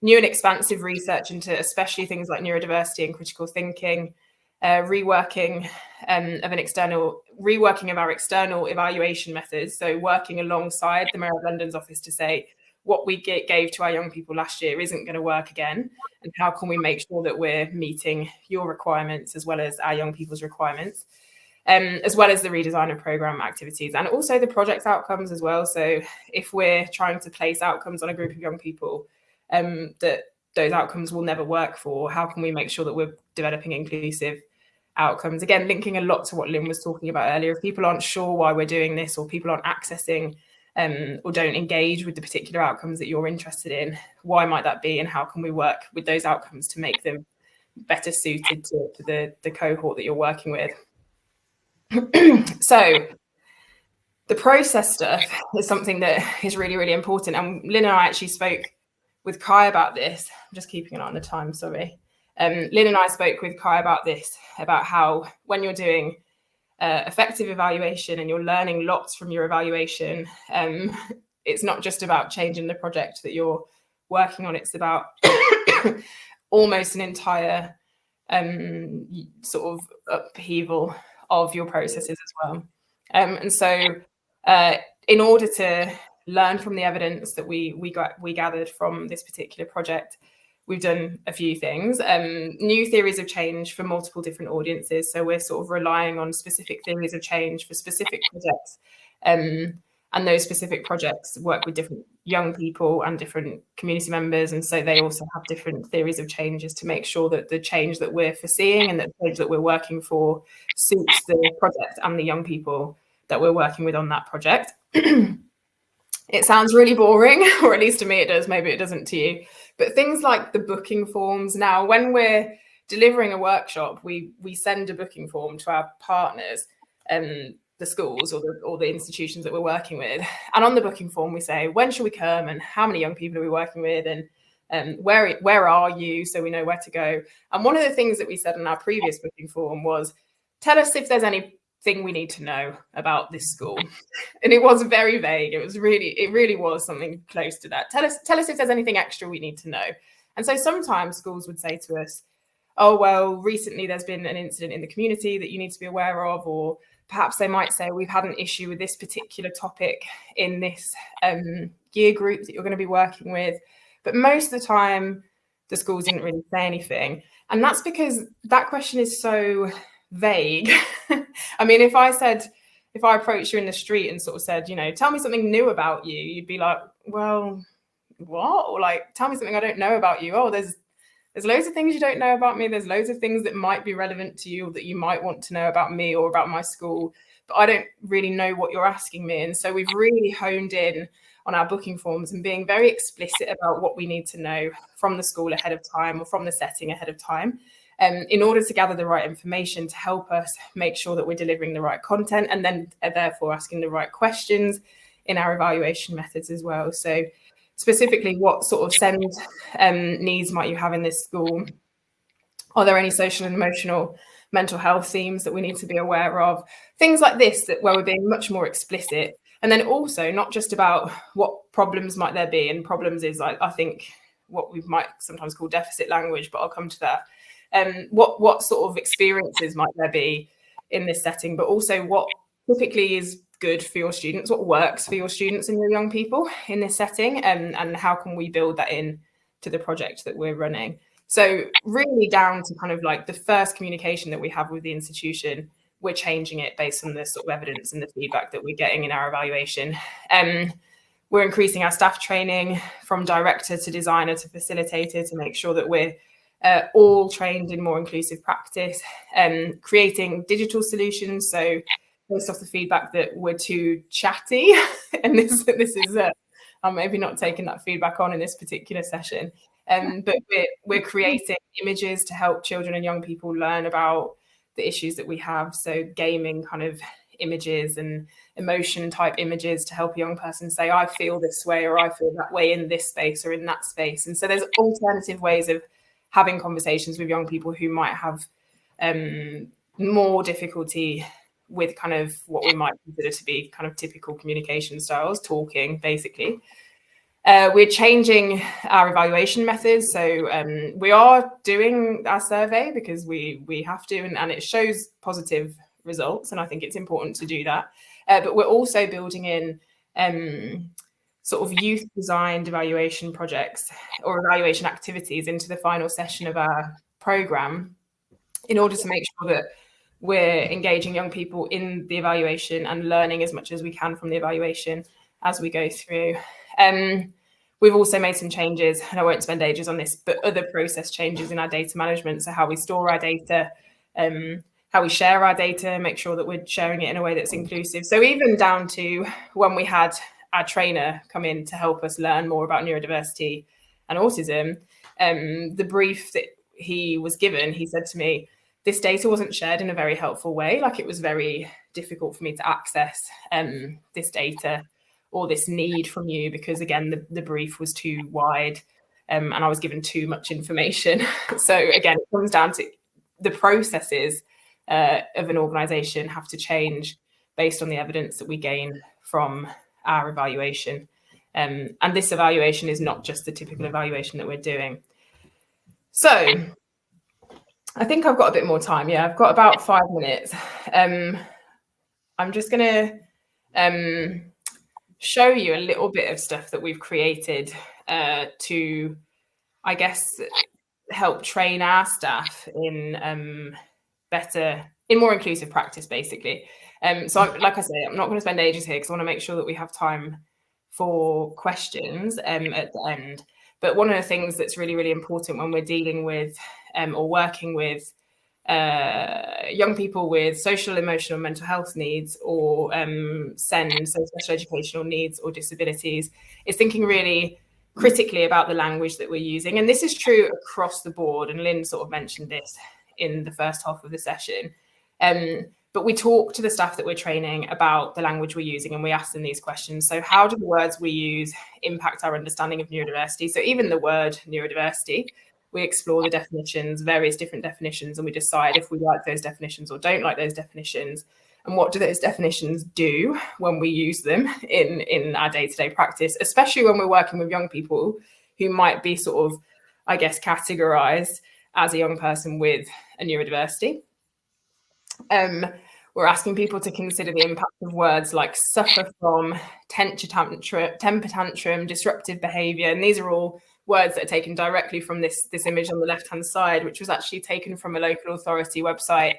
new and expansive research into especially things like neurodiversity and critical thinking, reworking of our external evaluation methods. So working alongside the Mayor of London's office to say what we gave to our young people last year isn't going to work again, and how can we make sure that we're meeting your requirements as well as our young people's requirements, as well as the redesign of programme activities and also the project outcomes as well. So if we're trying to place outcomes on a group of young people that those outcomes will never work for, how can we make sure that we're developing inclusive outcomes? Again, linking a lot to what Lynn was talking about earlier. If people aren't sure why we're doing this, or people aren't accessing or don't engage with the particular outcomes that you're interested in, why might that be, and how can we work with those outcomes to make them better suited to the cohort that you're working with? So the process stuff is something that is really, really important. And Lynn and I actually spoke with Kai about this. I'm just keeping an eye on the time, sorry. Lynn and I spoke with Kai about this, about how when you're doing effective evaluation and you're learning lots from your evaluation, it's not just about changing the project that you're working on, it's about almost an entire sort of upheaval of your processes as well. And so in order to learn from the evidence that we gathered from this particular project, we've done a few things. New theories of change for multiple different audiences. So we're sort of relying on specific theories of change for specific projects. And those specific projects work with different young people and different community members. And so they also have different theories of changes to make sure that the change that we're foreseeing and the change that we're working for suits the project and the young people that we're working with on that project. It sounds really boring, or at least to me it does, maybe it doesn't to you. But things like the booking forms. Now, when we're delivering a workshop, we send a booking form to our partners, the schools or the institutions that we're working with. And on the booking form, we say, when should we come and how many young people are we working with, and where are you, so we know where to go. And one of the things that we said in our previous booking form was, tell us if there's anything we need to know about this school. And it was very vague. It really was something close to that. Tell us if there's anything extra we need to know. And so sometimes schools would say to us, oh, well, recently there's been an incident in the community that you need to be aware of, or perhaps they might say, we've had an issue with this particular topic in this year group that you're going to be working with. But most of the time, the schools didn't really say anything. And that's because that question is so vague. I mean, if I approached you in the street and sort of said, tell me something new about you, you'd be like, well, what? Or like, tell me something I don't know about you. Oh, there's loads of things you don't know about me. There's loads of things that might be relevant to you or that you might want to know about me or about my school, but I don't really know what you're asking me. And so we've really honed in on our booking forms and being very explicit about what we need to know from the school ahead of time or from the setting ahead of time, in order to gather the right information to help us make sure that we're delivering the right content, and then therefore asking the right questions in our evaluation methods as well. So specifically, what sort of SEND needs might you have in this school? Are there any social and emotional mental health themes that we need to be aware of? Things like this, where we're being much more explicit. And then also not just about what problems might there be. And problems is, I think, what we might sometimes call deficit language, but I'll come to that. What sort of experiences might there be in this setting, but also what typically is good for your students, what works for your students and your young people in this setting, and how can we build that in to the project that we're running. So really down to kind of like the first communication that we have with the institution, we're changing it based on the sort of evidence and the feedback that we're getting in our evaluation. We're increasing our staff training from director to designer to facilitator to make sure that we're all trained in more inclusive practice, creating digital solutions. So based off the feedback that we're too chatty, and this is I'm maybe not taking that feedback on in this particular session, but we're creating images to help children and young people learn about the issues that we have. So gaming kind of images and emotion type images to help a young person say, I feel this way, or I feel that way in this space or in that space. And so there's alternative ways of having conversations with young people who might have more difficulty with kind of what we might consider to be kind of typical communication styles, talking basically. We're changing our evaluation methods. So we are doing our survey because we have to, and it shows positive results. And I think it's important to do that. But we're also building in sort of youth designed evaluation projects or evaluation activities into the final session of our programme in order to make sure that we're engaging young people in the evaluation and learning as much as we can from the evaluation as we go through. We've also made some changes, and I won't spend ages on this, but other process changes in our data management. So how we store our data, how we share our data, make sure that we're sharing it in a way that's inclusive. So even down to when we had our trainer come in to help us learn more about neurodiversity and autism, the brief that he was given, he said to me, this data wasn't shared in a very helpful way. Like, it was very difficult for me to access this data or this need from you because, again, the brief was too wide and I was given too much information. So again, it comes down to the processes of an organisation have to change based on the evidence that we gain from our evaluation. And this evaluation is not just the typical evaluation that we're doing. So I think I've got a bit more time. Yeah, I've got about 5 minutes. I'm just going to show you a little bit of stuff that we've created to, I guess, help train our staff in more inclusive practice, basically. So like I say, I'm not going to spend ages here because I want to make sure that we have time for questions at the end. But one of the things that's really, really important when we're dealing with or working with young people with social, emotional, and mental health needs, or SEND, so special educational needs or disabilities, is thinking really critically about the language that we're using. And this is true across the board. And Lynn sort of mentioned this in the first half of the session. But we talk to the staff that we're training about the language we're using, and we ask them these questions. So how do the words we use impact our understanding of neurodiversity? So even the word neurodiversity, we explore the definitions, various different definitions, and we decide if we like those definitions or don't like those definitions. And what do those definitions do when we use them in our day-to-day practice, especially when we're working with young people who might be sort of, I guess, categorized as a young person with a neurodiversity. We're asking people to consider the impact of words like suffer from, temper tantrum, disruptive behaviour. And these are all words that are taken directly from this image on the left-hand side, which was actually taken from a local authority website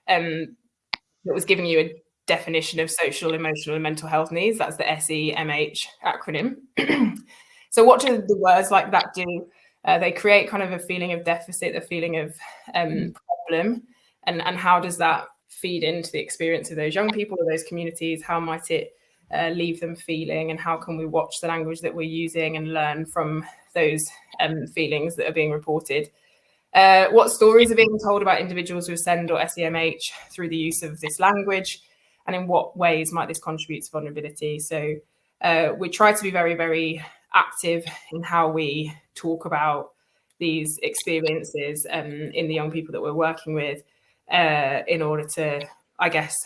that was giving you a definition of social, emotional, and mental health needs. That's the SEMH acronym. So what do the words like that do? They create kind of a feeling of deficit, a feeling of problem. And how does that feed into the experience of those young people or those communities? How might it leave them feeling? And how can we watch the language that we're using and learn from those feelings that are being reported? What stories are being told about individuals with SEND or SEMH through the use of this language? And in what ways might this contribute to vulnerability? So we try to be very, very active in how we talk about these experiences in the young people that we're working with in order to, I guess,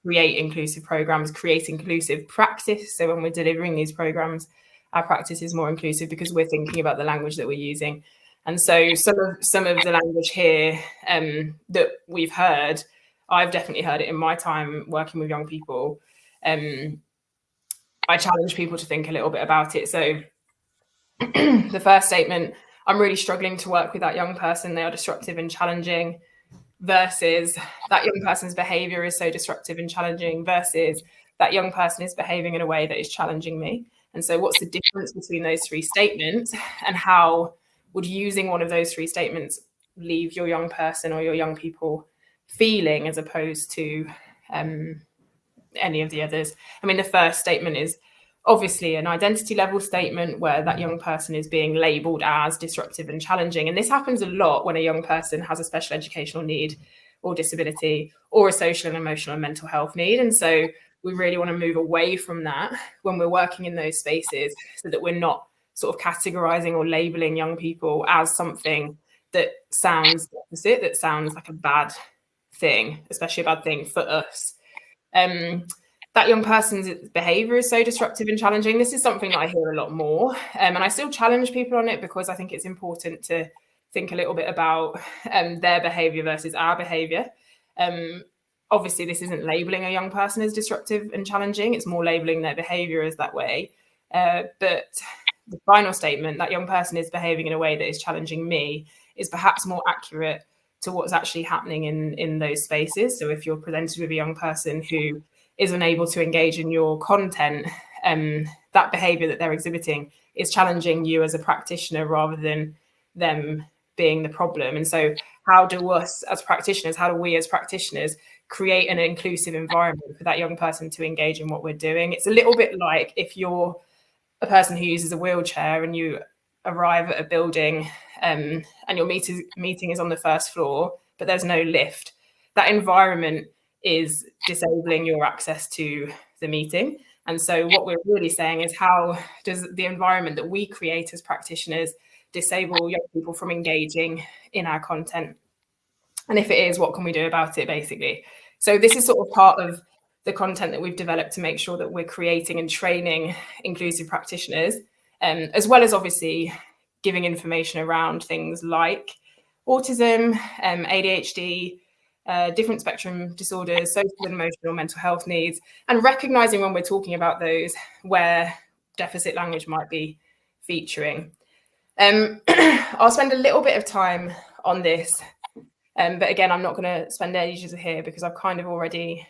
create inclusive programs, create inclusive practice. So when we're delivering these programs, our practice is more inclusive because we're thinking about the language that we're using. And so some of the language here that we've heard, I've definitely heard it in my time working with young people. I challenge people to think a little bit about it. So the first statement, I'm really struggling to work with that young person. They are disruptive and challenging, versus that young person's behavior is so disruptive and challenging, versus that young person is behaving in a way that is challenging me. And so what's the difference between those three statements, and how would using one of those three statements leave your young person or your young people feeling, as opposed to any of the others? I mean, the first statement is obviously an identity level statement where that young person is being labelled as disruptive and challenging. And this happens a lot when a young person has a special educational need or disability or a social and emotional and mental health need. And so we really want to move away from that when we're working in those spaces, so that we're not sort of categorising or labelling young people as something that sounds opposite, that sounds like a bad thing, especially a bad thing for us. That young person's behaviour is so disruptive and challenging. This is something that I hear a lot more, and I still challenge people on it because I think it's important to think a little bit about their behaviour versus our behaviour. Obviously, this isn't labelling a young person as disruptive and challenging, it's more labelling their behaviour as that way. But the final statement, that young person is behaving in a way that is challenging me, is perhaps more accurate to what's actually happening in those spaces. So if you're presented with a young person who is unable to engage in your content, that behaviour that they're exhibiting is challenging you as a practitioner rather than them being the problem. And so how do we as practitioners create an inclusive environment for that young person to engage in what we're doing? It's a little bit like if you're a person who uses a wheelchair and you arrive at a building and your meeting is on the first floor, but there's no lift. That environment is disabling your access to the meeting. And so what we're really saying is, how does the environment that we create as practitioners disable young people from engaging in our content? And if it is, what can we do about it, basically? So this is sort of part of the content that we've developed to make sure that we're creating and training inclusive practitioners, as well as obviously giving information around things like autism, ADHD, different spectrum disorders, social and emotional mental health needs, and recognising when we're talking about those where deficit language might be featuring. I'll spend a little bit of time on this, but again, I'm not going to spend ages here because I've kind of already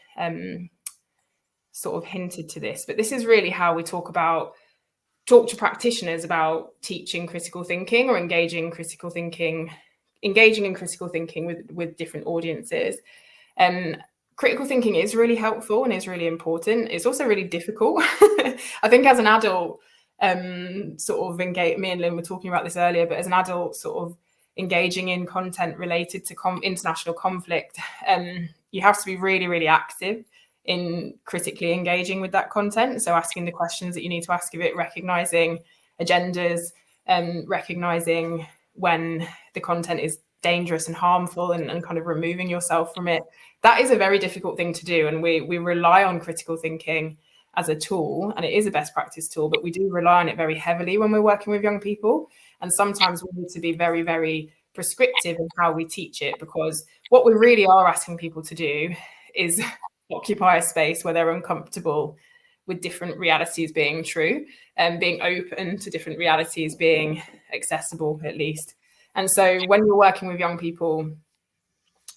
sort of hinted to this. But this is really how we talk to practitioners about teaching critical thinking or engaging in critical thinking with different audiences. Critical thinking is really helpful and is really important. It's also really difficult. I think as an adult, sort of engage, me and Lynn were talking about this earlier, but as an adult sort of engaging in content related to international conflict, you have to be really, really active in critically engaging with that content. So asking the questions that you need to ask of it, recognising agendas, recognising when the content is dangerous and harmful, and kind of removing yourself from it. That is a very difficult thing to do. And we rely on critical thinking as a tool, and it is a best practice tool, but we do rely on it very heavily when we're working with young people. And sometimes we need to be very, very prescriptive in how we teach it, because what we really are asking people to do is occupy a space where they're uncomfortable with different realities being true, and being open to different realities being accessible, at least. And so when you're working with young people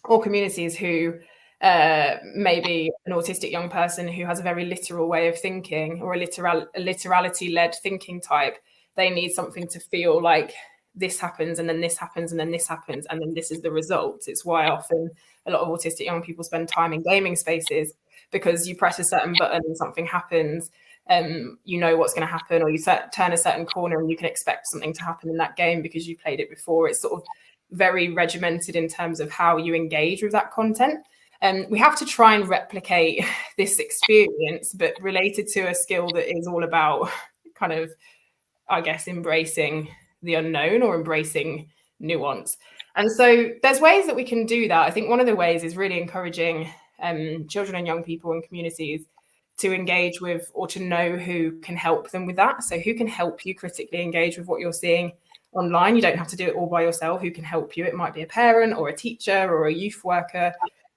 or communities who maybe an autistic young person who has a very literal way of thinking, or a literality-led thinking type, they need something to feel like this happens and then this happens and then this happens and then this is the result. It's why often a lot of autistic young people spend time in gaming spaces, because you press a certain button and something happens, you know what's going to happen, or you turn a certain corner and you can expect something to happen in that game because you played it before. It's sort of very regimented in terms of how you engage with that content. We have to try and replicate this experience, but related to a skill that is all about kind of, I guess, embracing the unknown or embracing nuance. And so there's ways that we can do that. I think one of the ways is really encouraging children and young people and communities to engage with or to know who can help them with that. So who can help you critically engage with what you're seeing online? You don't have to do it all by yourself. Who can help you? It might be a parent or a teacher or a youth worker,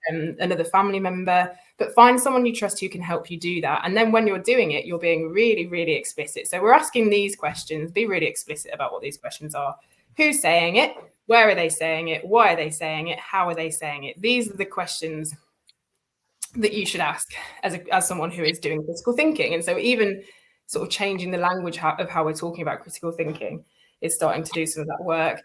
another family member, but find someone you trust who can help you do that. And then when you're doing it, you're being really, really explicit. So we're asking these questions, be really explicit about what these questions are. Who's saying it? Where are they saying it? Why are they saying it? How are they saying it? These are the questions that you should ask as someone who is doing critical thinking. And so even sort of changing the language of how we're talking about critical thinking is starting to do some of that work.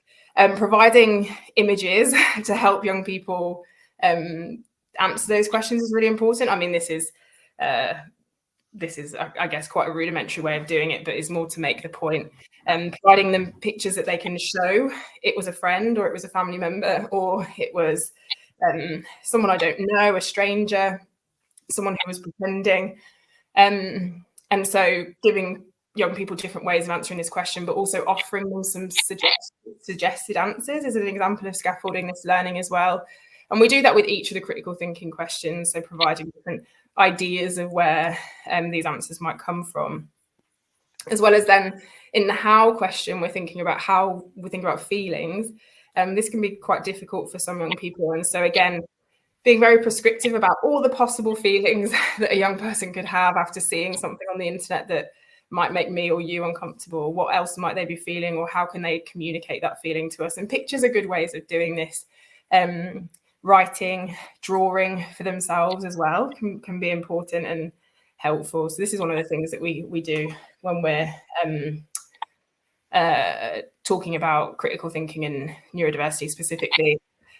Providing images to help young people answer those questions is really important. I mean, this is, I guess, quite a rudimentary way of doing it, but is more to make the point. Providing them pictures that they can show it was a friend, or it was a family member, or it was someone I don't know, a stranger, someone who was pretending. And so giving young people different ways of answering this question, but also offering them some suggested answers is an example of scaffolding this learning as well. And we do that with each of the critical thinking questions, so providing different ideas of where these answers might come from. As well as then in the how question, we're thinking about feelings. This can be quite difficult for some young people. And so again, being very prescriptive about all the possible feelings that a young person could have after seeing something on the internet that might make me or you uncomfortable. What else might they be feeling, or how can they communicate that feeling to us? And pictures are good ways of doing this. Writing, drawing for themselves as well can be important and helpful. So this is one of the things that we do when we're talking about critical thinking and neurodiversity specifically.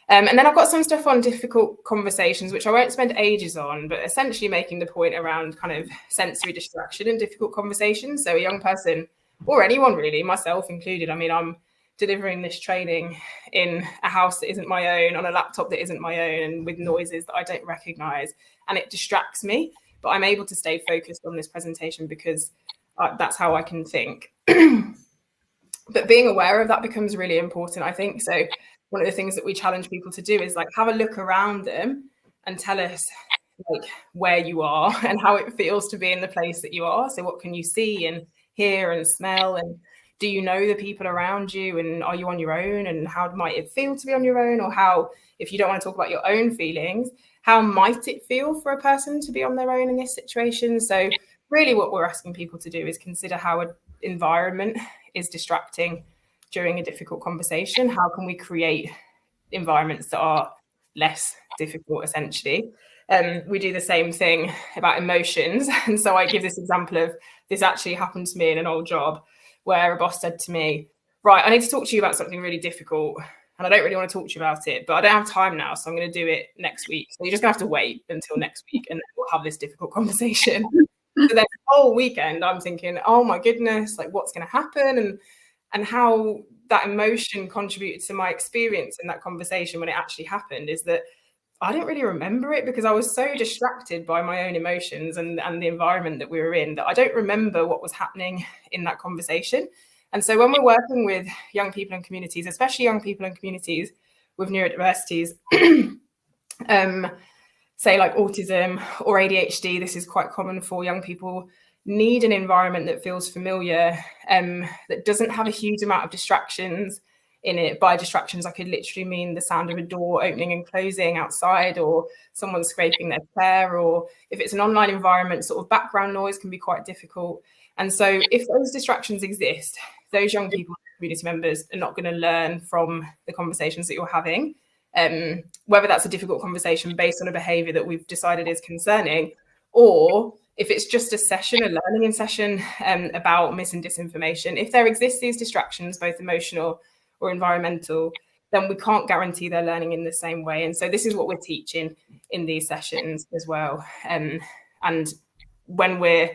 And then I've got some stuff on difficult conversations, which I won't spend ages on, but essentially making the point around kind of sensory distraction and difficult conversations. So a young person, or anyone really, myself included, I mean, I'm delivering this training in a house that isn't my own, on a laptop that isn't my own, and with noises that I don't recognize, and it distracts me, but I'm able to stay focused on this presentation because that's how I can think. But being aware of that becomes really important, I think. So one of the things that we challenge people to do is like have a look around them and tell us like where you are and how it feels to be in the place that you are. So what can you see and hear and smell, and do you know the people around you, and are you on your own, and how might it feel to be on your own, or how, if you don't want to talk about your own feelings, how might it feel for a person to be on their own in this situation? So really what we're asking people to do is consider how an environment is distracting during a difficult conversation. How can we create environments that are less difficult, essentially? We do the same thing about emotions. And so I give this example of, this actually happened to me in an old job, where a boss said to me, right, I need to talk to you about something really difficult, and I don't really want to talk to you about it, but I don't have time now, so I'm going to do it next week. So you're just going to have to wait until next week, and then we'll have this difficult conversation. So then the whole weekend, I'm thinking, oh my goodness, like what's going to happen, and how that emotion contributed to my experience in that conversation when it actually happened is that I didn't really remember it, because I was so distracted by my own emotions and the environment that we were in, that I don't remember what was happening in that conversation. And so when we're working with young people in communities, especially young people in communities with neurodiversities, say like autism or ADHD, this is quite common for young people, need an environment that feels familiar, that doesn't have a huge amount of distractions in it. By distractions, I could literally mean the sound of a door opening and closing outside, or someone scraping their chair, or if it's an online environment, sort of background noise can be quite difficult. And so if those distractions exist, those young people, community members, are not going to learn from the conversations that you're having, whether that's a difficult conversation based on a behavior that we've decided is concerning, or if it's just a session, a learning session about mis and disinformation. If there exist these distractions, both emotional or environmental, then we can't guarantee they're learning in the same way. And so this is what we're teaching in these sessions as well. And when we're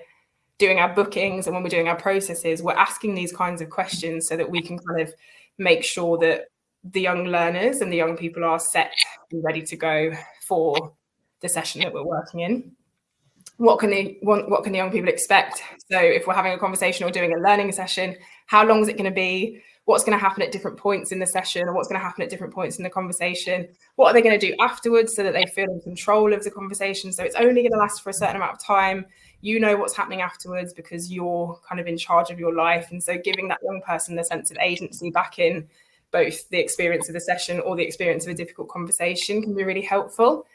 doing our bookings and when we're doing our processes, we're asking these kinds of questions so that we can kind of make sure that the young learners and the young people are set and ready to go for the session that we're working in. what can the young people expect? So if we're having a conversation or doing a learning session, how long is it going to be? What's going to happen at different points in the session, or what's going to happen at different points in the conversation? What are they going to do afterwards so that they feel in control of the conversation? So it's only going to last for a certain amount of time. You know what's happening afterwards because you're kind of in charge of your life. And so giving that young person the sense of agency back in both the experience of the session or the experience of a difficult conversation can be really helpful.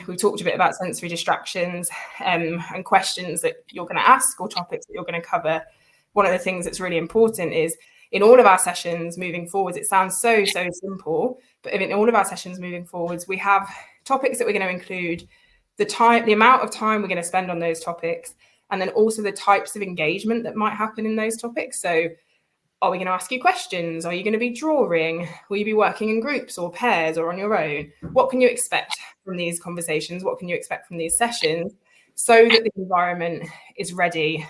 We talked a bit about sensory distractions and questions that you're going to ask or topics that you're going to cover. One of the things that's really important is in all of our sessions moving forwards, it sounds so simple, but in all of our sessions moving forwards, we have topics that we're going to include, the amount of time we're going to spend on those topics, and then also the types of engagement that might happen in those topics. So are we going to ask you questions? Are you going to be drawing? Will you be working in groups or pairs or on your own? What can you expect from these conversations? What can you expect from these sessions so that the environment is ready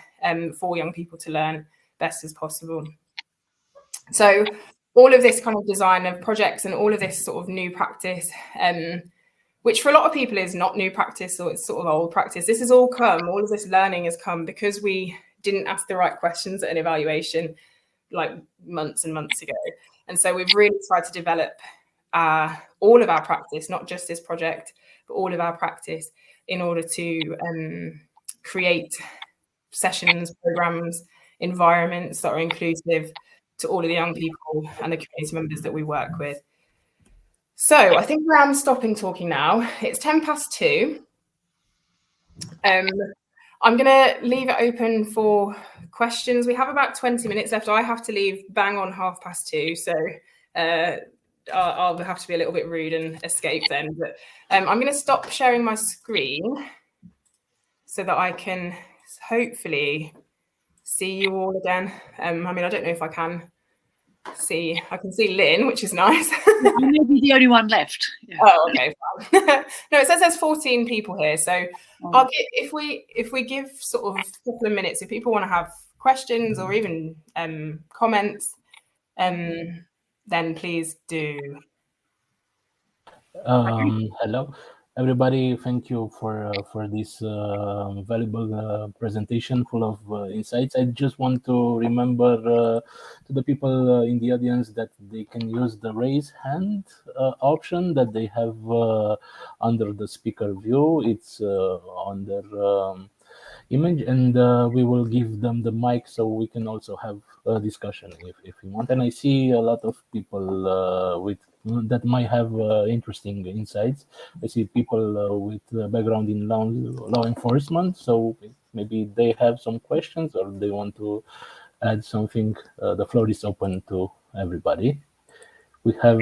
for young people to learn best as possible? So all of this kind of design of projects and all of this sort of new practice, which for a lot of people is not new practice or it's sort of old practice. This has all come, all of this learning has come because we didn't ask the right questions at an evaluation like months and months ago. And so we've really tried to develop all of our practice, not just this project, but all of our practice in order to create sessions, programs, environments that are inclusive to all of the young people and the community members that we work with. So I think where I'm stopping talking now, it's 2:10. I'm going to leave it open for questions. We have about 20 minutes left. I have to leave bang on 2:30. So I'll have to be a little bit rude and escape then. But I'm going to stop sharing my screen so that I can hopefully see you all again. I mean, I don't know if I can see. I can see Lynn, which is nice. I may be the only one left. Yeah. Oh, okay, fine. No, it says there's 14 people here. So I'll get, if we give sort of a couple of minutes, if people want to have questions or even comments, then please do. Hello, everybody. Thank you for this valuable presentation full of insights. I just want to remember to the people in the audience that they can use the raise hand option that they have under the speaker view. It's on their image, and we will give them the mic so we can also have a discussion if you want. And I see a lot of people with that might have interesting insights. I see people with background in law enforcement, so maybe they have some questions or they want to add something. The floor is open to everybody. We have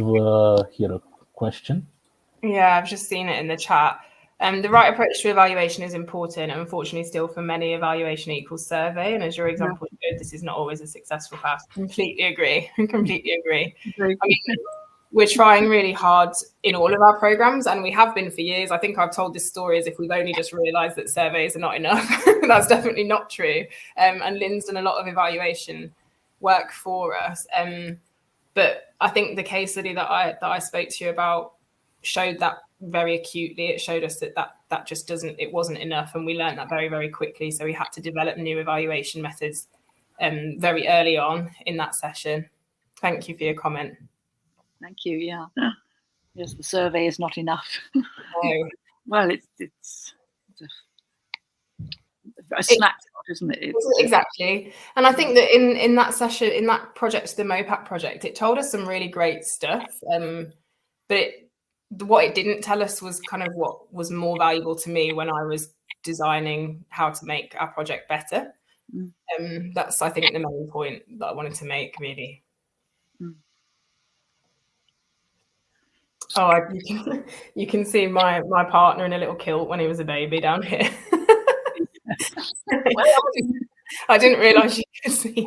here a question. Yeah, I've just seen it in the chat. The right approach to evaluation is important, and unfortunately still for many, evaluation equals survey. And as your example showed, this is not always a successful path. Completely agree. Completely agree. I mean, we're trying really hard in all of our programs, and we have been for years. I think I've told this story as if we've only just realized that surveys are not enough. That's definitely not true. And Lynn's done a lot of evaluation work for us. But I think the case study that I spoke to you about showed that very acutely. It showed us that just wasn't enough, and we learned that very, very quickly. So we had to develop new evaluation methods very early on in that session. Thank you for your comment. Thank you. Yeah. Yes, the survey is not enough. No. Well, it's a snapshot, isn't it? Exactly. And I think that in that session, in that project, the MOPAC project, it told us some really great stuff. But what it didn't tell us was kind of what was more valuable to me when I was designing how to make our project better. That's, I think, the main point that I wanted to make, really. Oh, you can see my partner in a little kilt when he was a baby down here. I didn't realise you could see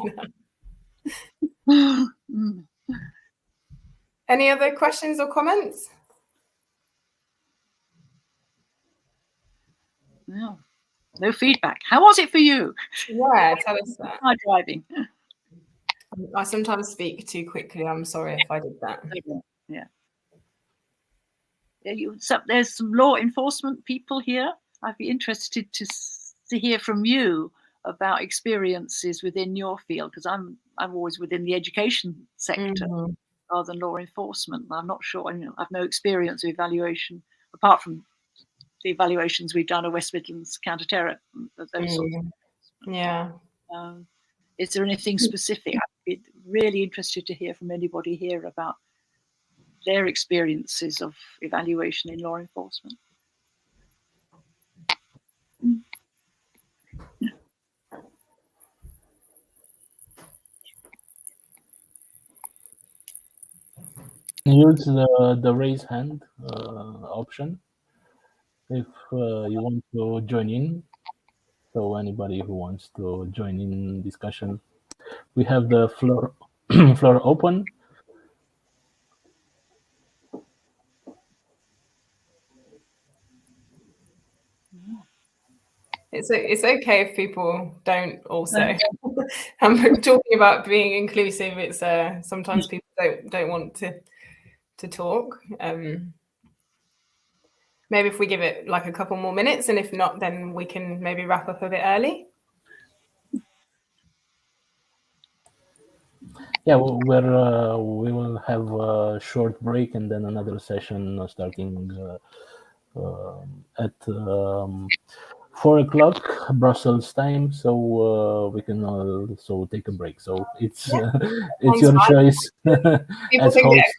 that. Any other questions or comments? No feedback. How was it for you? Yeah, tell us that. My driving. I sometimes speak too quickly. I'm sorry if I did that. Yeah. There's some law enforcement people here. I'd be interested to hear from you about experiences within your field, because I'm always within the education sector rather than law enforcement. I'm not sure. I've no experience of evaluation apart from the evaluations we've done of West Midlands counter-terror, those sorts of things. Yeah. Is there anything specific? I'd be really interested to hear from anybody here about their experiences of evaluation in law enforcement. Use the raise hand option if you want to join in. So anybody who wants to join in discussion, we have the floor floor open. It's okay if people don't also. I'm talking about being inclusive. It's sometimes people don't want to talk. Maybe if we give it like a couple more minutes, and if not, then we can maybe wrap up a bit early. Yeah, we will have a short break and then another session starting at 4 o'clock Brussels time. So we can also take a break. So it's it's your choice as host.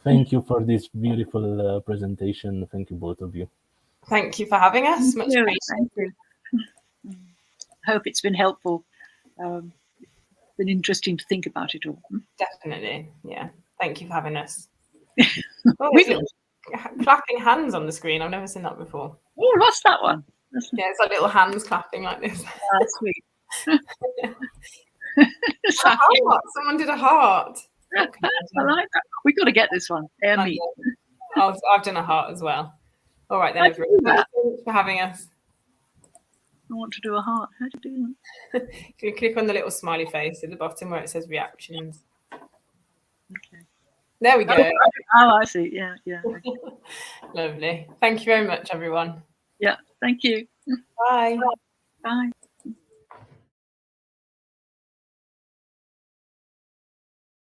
Thank you for this beautiful presentation. Thank you, both of you. Thank you for having us. Much appreciated. Thank you. Hope it's been helpful. Been interesting to think about it all. Definitely, yeah. Thank you for having us. Oh, clapping hands on the screen. I've never seen that before. Oh, what's that one? Yeah, it's like little hands clapping like this. Sweet. Someone did a heart. I like that. We've got to get this one. I've done a heart as well. All right then, everyone. Thank you so much for having us. I want to do a heart. How do you do that? You click on the little smiley face at the bottom where it says reactions. Okay. There we go. Oh, I see. Yeah. Lovely. Thank you very much, everyone. Yeah. Thank you. Bye. Bye.